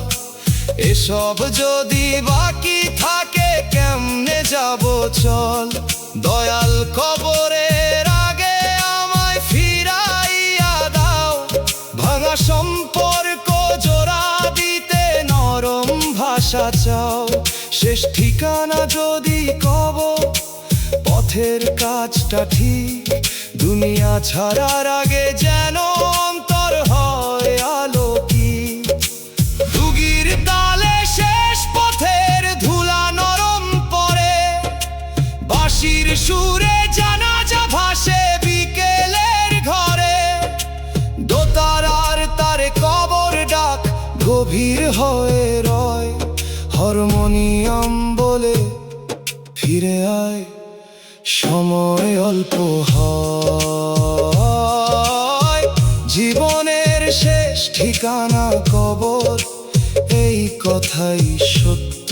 এসব যদি বাকি থাকে, কেমনে যাব চল? দয়াল কবরের আগে আমায় ফিরাইয়া দাও। ভাঙা সম্পর্ক জোড়া দিতে নরম ভাষা চাও। শেষ ঠিকানা যদি কবর, পথের কাজটা ঠিক। দুনিয়া ছাড়ার আগে যেন অন্তর হয় আলোকিত। দুগির তালে শেষ পথের ধুলা নরম পড়ে। বাঁশির সুরে জানাজা ভাসে বিকেলের ঘরে। দোতারার তারে কবর ডাক গভীর হয়ে রয়। হারমোনিয়াম বলে ফিরে আয়, সময় অল্প হয়। জীবনের শেষ ঠিকানা কবর, এই কথাই সত্য।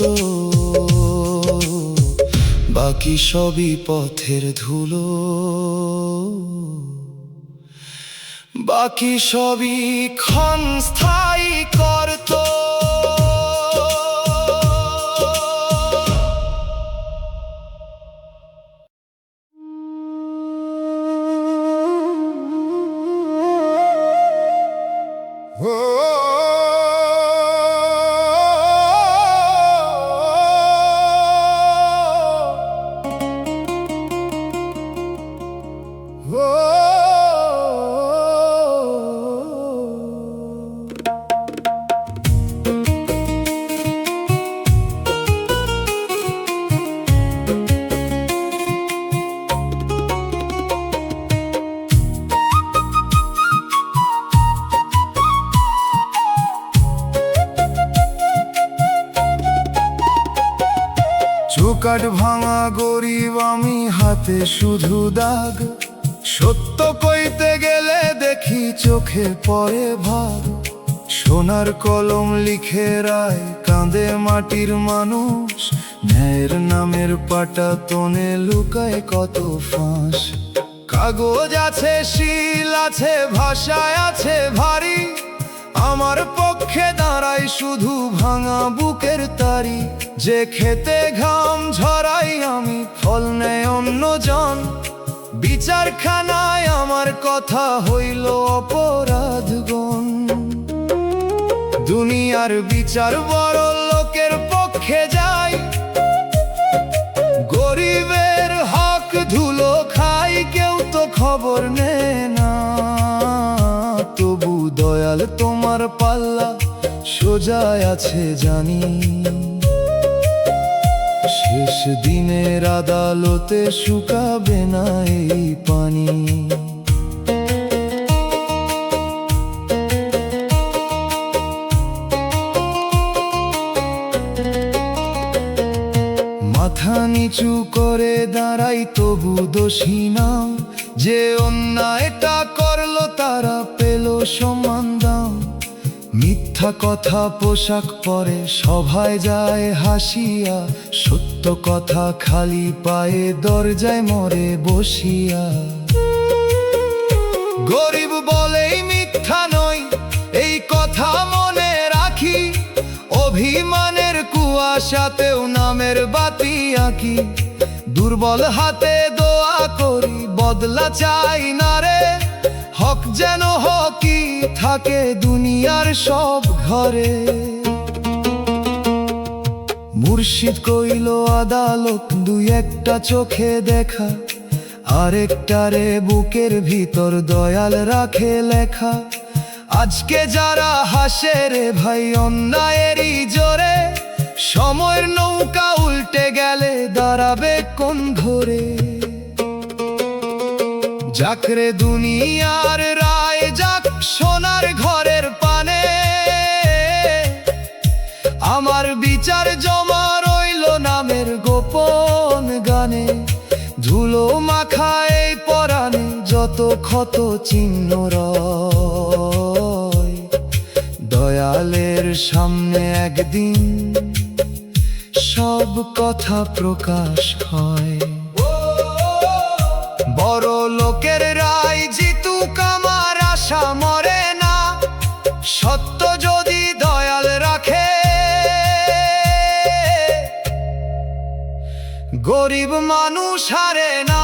বাকি সবই পথের ধুলো, বাকি সবই ক্ষণস্থায়ী করত। চৌকাঠ ভাঙা গরিব আমি, হাতে শুধু দাগ। সত্য কইতে গেলে দেখি চোখে পড়ে ভাগ। সোনার কলম লিখে রায়, কাঁদে মাটির মানুষ। ন্যায়ের নামের পাটা তনে লুকায় কত ফাঁস। কাগজ আছে, শিল আছে, ভাষায় আছে ভারী, আমার পক্ষে দাঁড়াই শুধু ভাঙা বুকের তারি। যে খেতে ঘাম ঝরাই আমি, ফল নেয় অন্যজন, বিচারখানায় আমার কথা হইল অপরাধগণ। দুনিয়ার বিচার বড় লোকের পক্ষে যায়, গরিবের হক ধুলো খাই, কেউ তো খবর নেয় না। তবু দয়াল তোমার পাল্লা সোজায় আছে জানি, শেষ দিনের আদালতে শুকাবে না এই পানি। মাথা নিচু করে দাঁড়াই তবু দোষী না, যে অন্যায়টা করলো তারা পেল সমান দাম। মিথ্যা কথা পোশাক পরে সভায় যায় হাসিয়া, সত্য কথা খালি পায়ে দরজায় মরে বসিয়া। গরিব বলেই মিথ্যা নয়, এই কথা মনে রাখি, অভিমানের কুয়াশাতেও নামের বাতি আঁকি। দুর্বল হাতে দোয়া করি, বদলা চাই না রে, হক যেন হকই থাকে দুনিয়ার সব ঘরে। মুর্শিদ কইল আদালত দুই একটা চোখে দেখা, আরেকটারে বুকের ভিতর দয়াল রাখে লেখা। আজকে যারা হাসে রে ভাই অন্যায়েরই জোরে, সময়ের নৌকা উল্টে গেলে দাঁড়াবে কোন ঘরে। যাকরে দুনিয়ার রায় যাক সোনার ঘরের পানে, আমার বিচার জমা রইল নামের গোপন গানে। ধুলো মাখা এই পরাণে যত ক্ষত চিহ্ন রয়, দয়ালের সামনে একদিন সব কথা প্রকাশ হয়। বড় লোকের রায় জিতুক আমার আশা মরে না, সত্য যদি দয়াল রাখে, গরিব মানুষ হারে না।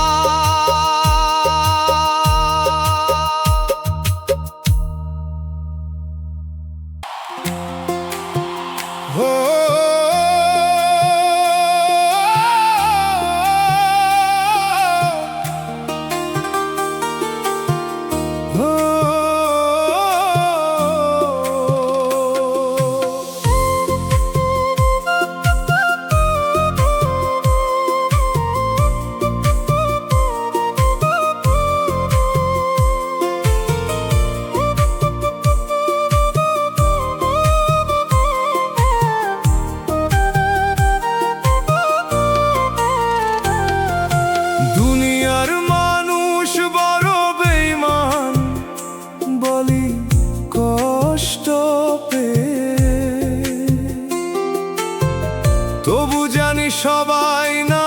তবু জানি সবাই না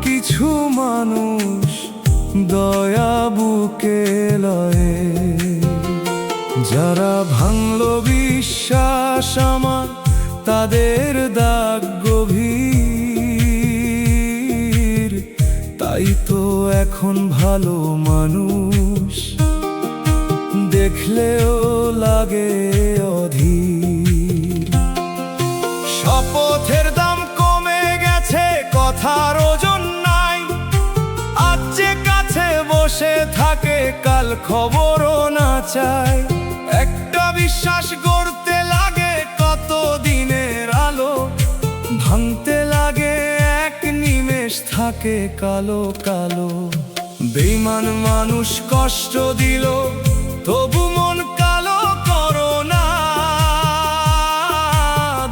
কিছু মানুষ দয়া বুকে লয়ে, যারা ভাঙলো বিশ্বাস আমার তাদের দাগ গভীর। তাই তো এখন ভালো মানুষ দেখলেও লাগে অধীর। শপথের দাম কমে গেছে, কথার ওজন নাই, আজ যে কাছে বসে থাকে কাল খবরও না চায়। একটা বিশ্বাস গড়তে লাগে কত দিনের আলো, ভাঙতে লাগে এক নিমেষ থাকে কালো কালো। বেঈমান মানুষ কষ্ট দিল তবু মন কালো করো না,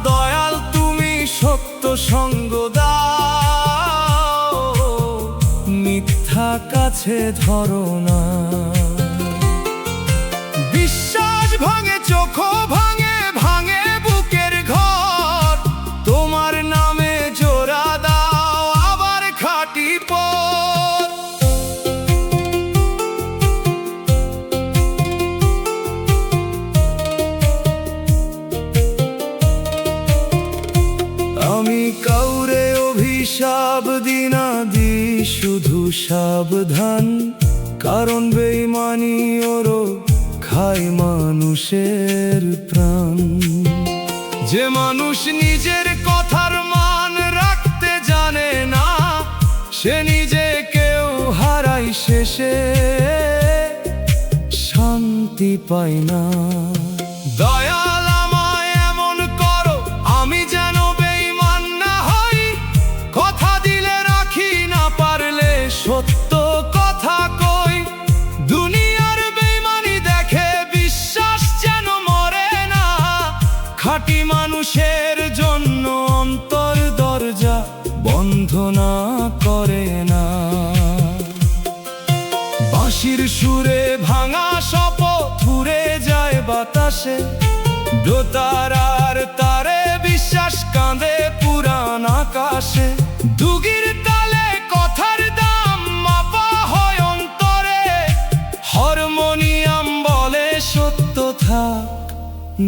দয়াল তুমি সত্য সঙ্গ দাও, মিথ্যা কাছে ধরো না। বিশ্বাস ভাঙে চোখও ভাঙে, ভাঙে বুকের ঘর, তোমার নামে জোড়া দাও আবার খাঁটি পথ। হিসাব দিনা দি শুধু সাবধান, কারণ বেঈমানি ওরও খায় মানুষের প্রাণ। যে মানুষ নিজের কথার মান রাখতে জানে না, সে নিজেকেও হারায়, শেষে শান্তি পায় না। দয়াল আমায় এমন করো, আমি যেন বেঈমান না হই, কথা দিলে রাখি, না পারলে সত্য কথা কই। দুনিয়ার বেঈমানি দেখে বিশ্বাস যেন মরে না, খাঁটি মানুষের জন্য অন্তর দরজা বন্ধ না করে না। বাঁশির সুরে ভাঙা শপথ উড়ে যায় বাতাসে, দোতারার তারে বিশ্বাস কাঁদে পুরান আকাশে। দুগির তালে কথার দাম মাপা হয় অন্তরে, হারমোনিয়াম বলে সত্য থাক,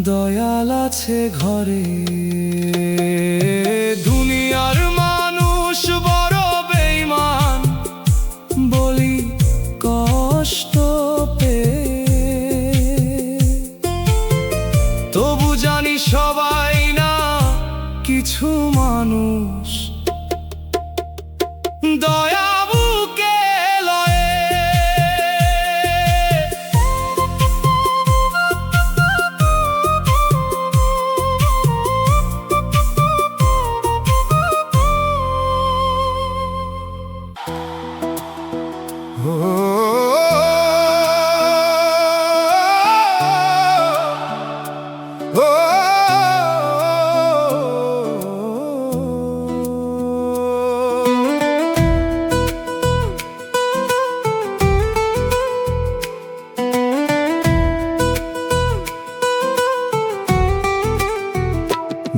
দয়াল আছে ঘরে। দুনিয়ার মানুষ বড় বেঈমান বলি কষ্ট পেয়ে, তবু জানি সবাই না কিছু মানুষ দয়া বুকে লয়ে।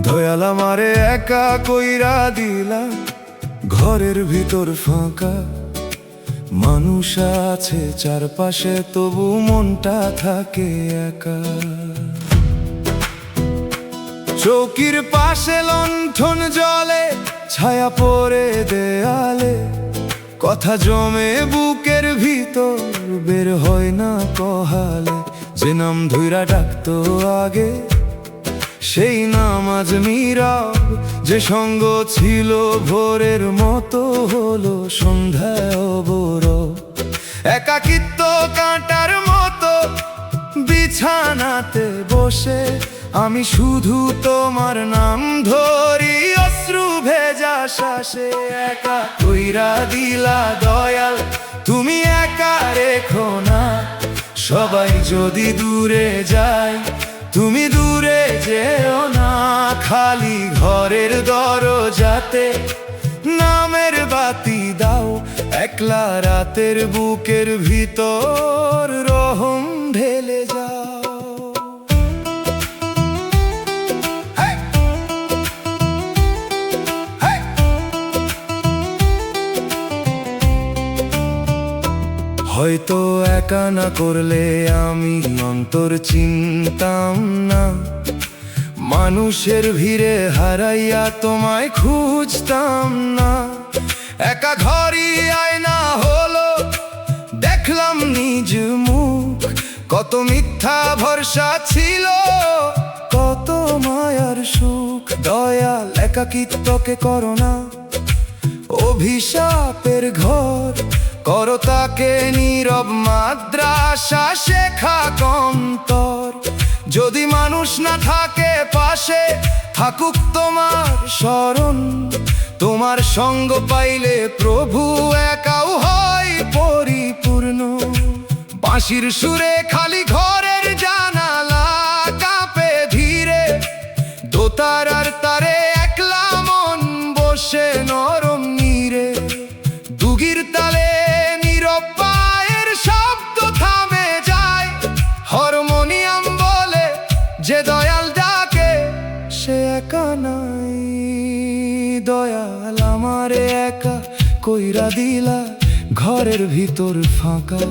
দয়াল আমারে একা কইরা দিলা, ঘরের ভিতর ফাঁকা, মানুষ আছে চারপাশে তবু মনটা থাকে একা। চৌকির পাশে লণ্ঠন জ্বলে, ছায়া পড়ে দেয়ালে, কথা জমে বুকের ভিতর বের হয় না কহালে। যে নাম ধইরা ডাকতো আগে সেই নাম আজ নীরব, যে সঙ্গ ছিল ভোরের মতো হলো সন্ধ্যায় অবরব। একাকিত্ব কাঁটার মতো বিছানাতে বসে, আমি শুধু তোমার নাম ধরি অশ্রু ভেজা শ্বাসে। একা কইরা দিলা দয়াল, তুমি একা রেখো না, সবাই যদি দূরে যায় তুমি দূরে যেও না। খালি ঘরের দরজাতে নামের বাতি দাও, একলা রাতের বুকের ভিতর রহম ঢেলে যাও। হয়তো একা না করলে আমি অন্তর চিনতাম না, মানুষের ভিড়ে হারাইয়া তোমায় খুঁজতাম না। একা ঘরই আয়না হলো, দেখলাম নিজ মুখ, কত মিথ্যা ভরসা ছিল, কত মায়ার সুখ। দয়াল একাকিত্বকে করো না অভিশাপের ঘর, করো তাকে নীরব মাদ্রাসা, শেখা কন্তর। যদি মানুষ না থাকে পাশে, থাকুক তোমার স্মরণ, তোমার সঙ্গ পাইলে প্রভু একাও হয় পরিপূর্ণ। বাঁশির সুরে খালি ঘরের জানালা কাঁপে ধীরে, দোতারার তারে একলা মন বসে নরম নীরে। দুগির তালে নীরব পায়ের শব্দ থামে যায়, হারমোনিয়াম বলে যে দয়াল ডাকে সে একা নাই। দয়াল আমারে একা কইরা দিলা, ঘরের ভিতর ফাঁকা,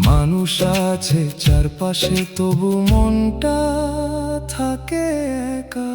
মানুষ আছে চারপাশে তবু মনটা থাকে একা।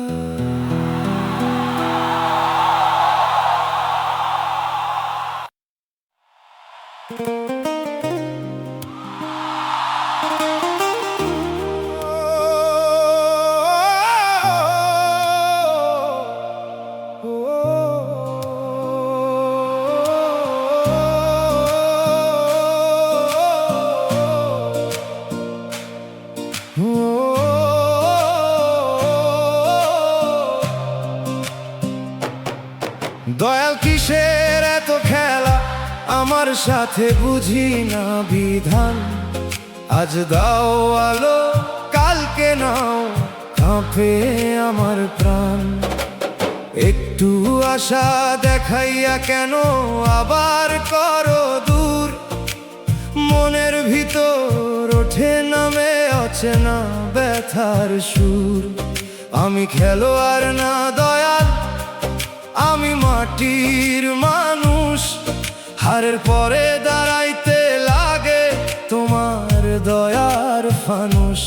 দয়াল কিসের এত খেলা আমার সাথে, বুঝি না বিধান। আজ দাও আলো, কালকে নাও, কাঁপে আমার প্রাণ। একটু আশা দেখাইয়া কেন আবার করো দূর? মনের ভিতর ওঠে নামে অচেনা ব্যথার সুর। আমি খেলোয়াড় না দয়াল, আমি মাটির মানুষ। হারের পরে দাঁড়াইতে লাগে তোমার দয়ার ফানুষ।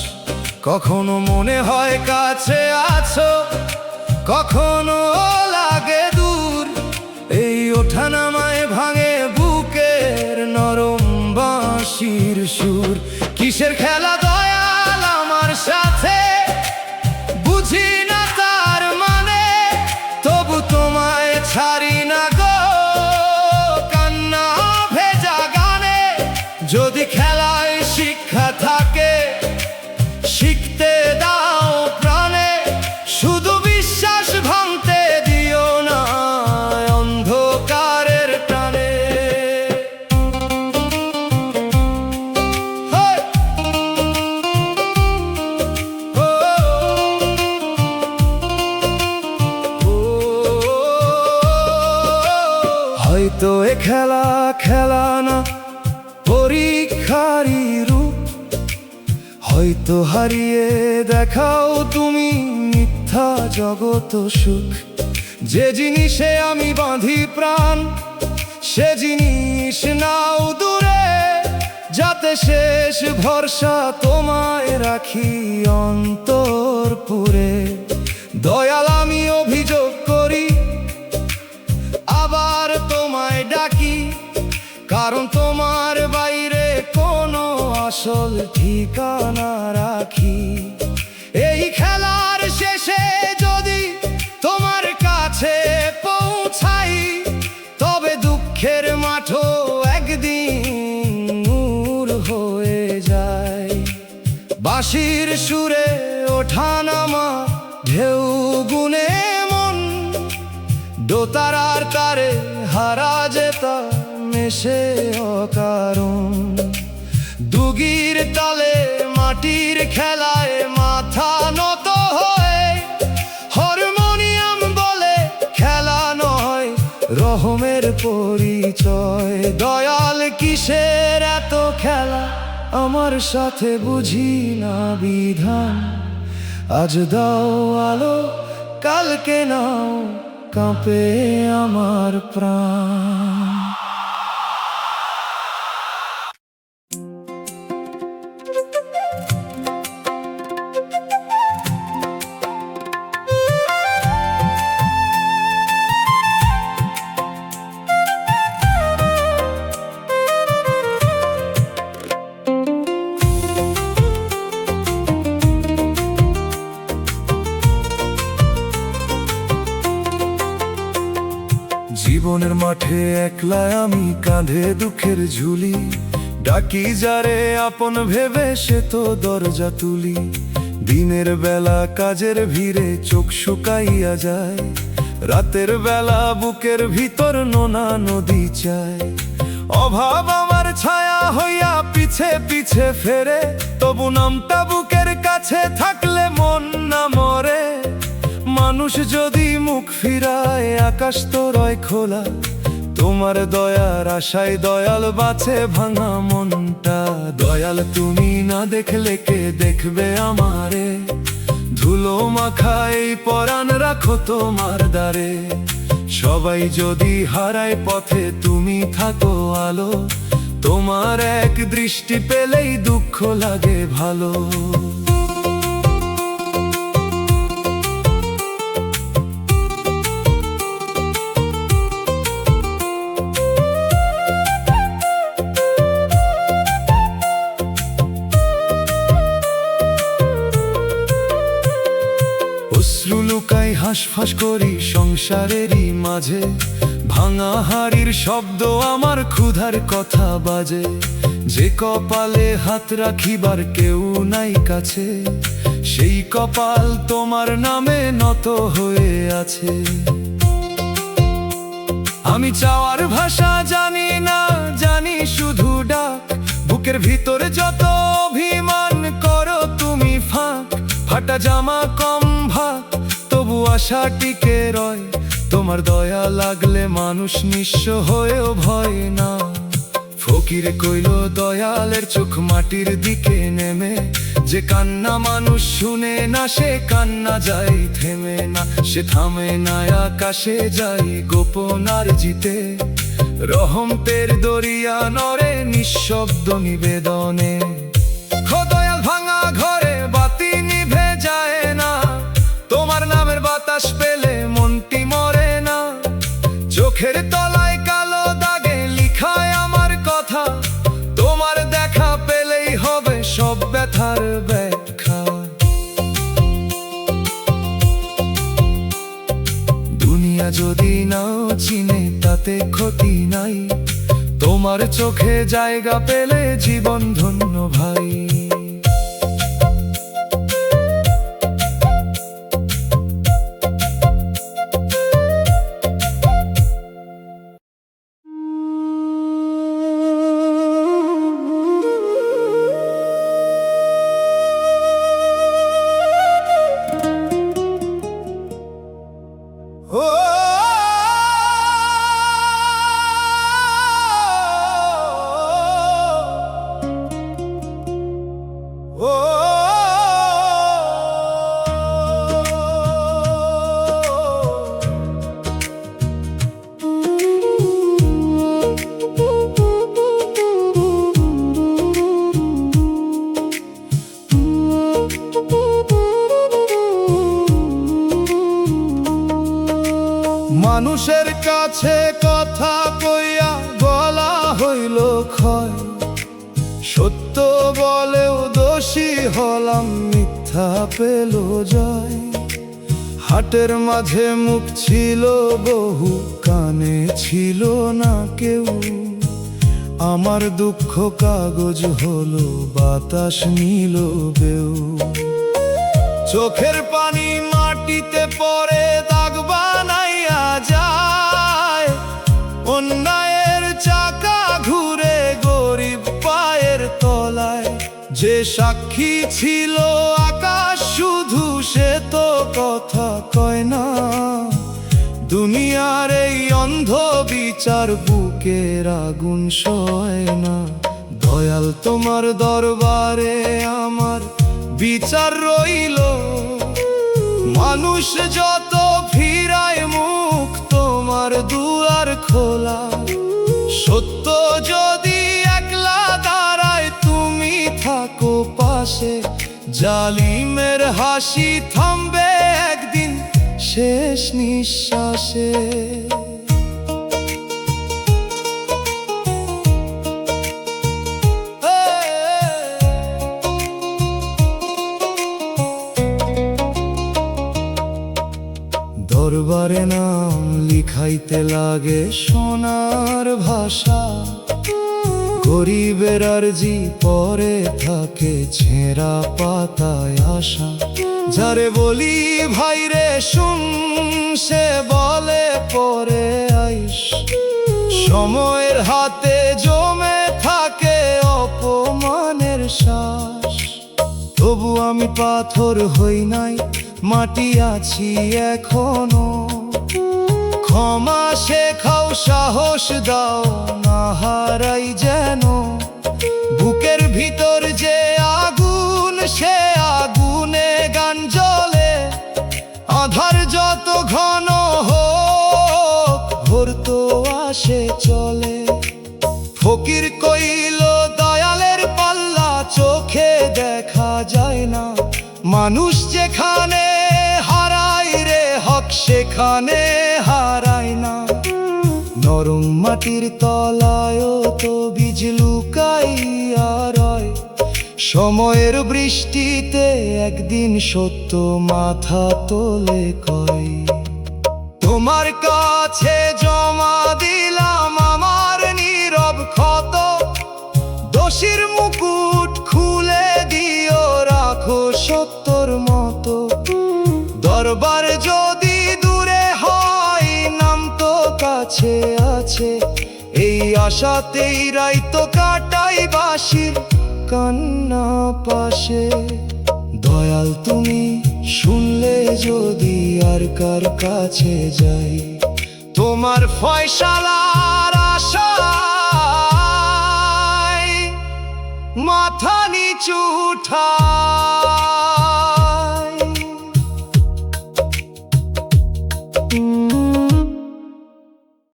কখনো মনে হয় কাছে আছো, কখনো লাগে দূর। এই ওঠানামায় ভাঙে বুকের নরম বাঁশির সুর। কিসের খেলা দয়াল আমার সাথে, বুঝি না তার মানে। তবু তোমায় ছাড়ি না গো, কান্না ভেজা গানে। যদি খেলায় শিক্ষা থাকে, শিখতে দাও প্রাণে। শুধু বিশ্বাস ভাঙতে দিও না অন্ধকারের টানে। হয়তো এ খেলা খেলা না, পরীক্ষারই রূপ। হয়তো হারিয়ে দেখাও তুমি মিথ্যা জগত সুখ। যে জিনিসে আমি বাঁধি প্রাণ, সে জিনিস নাও দূরে। যাতে শেষ ভরসা তোমায় রাখি অন্তরপুরে। দয়াল আমি অভিযোগ করি, আবার তোমায় ডাকি। কারণ তোমার বাইরে কোনো আসল ঠিকানা রাখি। এই খেলার শেষে যদি তোমার কাছে পৌঁছাই, তবে দুঃখের মাঠও একদিন নূর হয়ে যায়। বাঁশির সুরে ওঠানামা ঢেউ গুনে মন। দোতারার তারে হারা যেতা মেশে অকারণ। দুগির তালে মাটির খেলায় মাথা নত হয়ে। হারমোনিয়াম বলে খেলা নয়, রহমের পরিচয়। দয়াল কিসের এত খেলা আমার সাথে, বুঝি না বিধান। আজ দাও আলো, কালকে নাও, কাঁপে আমার প্রাণ। জীবনের মাঠে একলা আমি, কাঁধে দুঃখের ঝুলি। ডাকি যারে আপন ভেবে, সে তো দরজা তুলি। দিনের বেলা কাজের ভিড়ে চোখ শুকাইয়া যায়। রাতের বেলা বুকের ভিতর নোনা নদী চায়। অভাব আমার ছায়া হইয়া পিছে পিছে ফেরে। তবু নামটা বুকের কাছে থাকলে মন না মরে। মানুষ যদি মুখ ফিরায়, আকাশ তো রয় খোলা। তোমার দয়ার আশায় দয়াল বাঁচে ভাঙা মনটা। দয়াল তুমি না দেখলে কে দেখবে আমারে? ধুলো মাখা এই পরাণ রাখো তোমার দ্বারে। সবাই যদি হারায় পথে, তুমি থাকো আলো। তোমার এক দৃষ্টি পেলেই দুঃখ লাগে ভালো। অশ্রু লুকাই হাঁসফাঁস করি সংসারেরই মাঝে। ভাঙা হাড়ির শব্দ আমার ক্ষুধার কথা বাজে। যে কপালে হাত রাখিবার কেউ নাই কাছে, সেই কপাল তোমার নামে নত হয়ে আছে। আমি চাওয়ার ভাষা জানি না, জানি শুধু ডাক। বুকের ভিতরে যত অভিমান করো তুমি ফাঁক, ফাটা জামা কম ভাগ তবু আশা টিকে রয়। তোমার দয়া লাগলে মানুষ নিঃস্ব হয়েও ভয় না। ফকির কইল দয়ালের চোখ মাটির দিকে নেমে, যে কান্না মানুষ শুনে না সে কান্না যায় থেমে না। সে থামে না আকাশে যায় গোপন আর জিতে, রহমতের দরিয়া নরে নিঃশব্দ নিবেদনে। দয়াল ভাঙা ঘরে বাতি নিভে যায় না, তোমার নামের বাতাস পেলে মনটি মরে না। চোখের তলায় কালো দাগে লিখায় আমার কথা, তোমার দেখা পেলেই হবে সব ব্যথার ব্যাখ্যা। দুনিয়া যদি নাও চিনে তাতে ক্ষতি নাই, তোমার চোখে জায়গা পেলে জীবন ধন্য ভাই। মানুষের কাছে কথা কইয়া গলা হইল ক্ষয়, সত্য বলেও দোষী হলাম মিথ্যা পেল জয়। হাটের মাঝে মুখ ছিল বহু, কানে ছিল না কেউ। আমার দুঃখ কাগজ হলো, বাতাস নিল বেউ। চোখের পানি মাটিতে পড়ে দাগ বানাইয়া যায়, অন্যায়ের চাকা ঘুরে গরিব পায়ের তলায়। যে সাক্ষী ছিল আকাশ শুধু, সে তো কথা কয় না। দুনিয়ার এই অন্ধ বিচার বুকের আগুন সয় না। দয়াল তোমার দরবারে আমার বিচার রইল, মানুষ যত ফিরায় মুখ তোমার দুয়ার খোলা। সত্য যদি একলা দাঁড়ায় তুমি থাকো পাশে, জালিমের হাসি থামবে একদিন শেষ নিঃশ্বাসে। দরবারে নাম লিখাইতে লাগে সোনার ভাষা, গরিবের আরজি পরে থাকে ছেঁড়া পাতায় আশা। যারে বলি ভাই রে শুন, সে বলে পরে আইস। সময়ের হাতে জমে থাকে অপমানের শ্বাস। তবু আমি পাথর হই নাই, মাটি আছি এখনো। ক্ষমা শেখাও, সাহস দাও, না হারাই যেন। বুকের ভিতর যে আগুন, সে আগুনে গান জ্বলে। আধার যত ঘন হোক, ভোর তো আসে চলে। ফকির কইল দয়ালের পাল্লা চোখে দেখা যায় না। মানুষ যেখানে হারায় রে হক, সেখানে হারায় না। নরম মাটির তলায়ও তো বীজ লুকাইয়া রয়। সময়ের বৃষ্টিতে একদিন সত্য মাথা তোলে কয়। তোমার কাছে জমা দিলাম আমার নীরব ক্ষত, দোষীর মুকুট খুলে দিও, রাখো সত্যর মতো। দরবার যদি দূরে হয়, নাম তো কাছে আশাতেই রাইতো কাটাই বাঁশির কান্না পাশে। দয়াল তুমি শুনলে যদি আর কার কাছে যাই, তোমার ফয়সালার আশা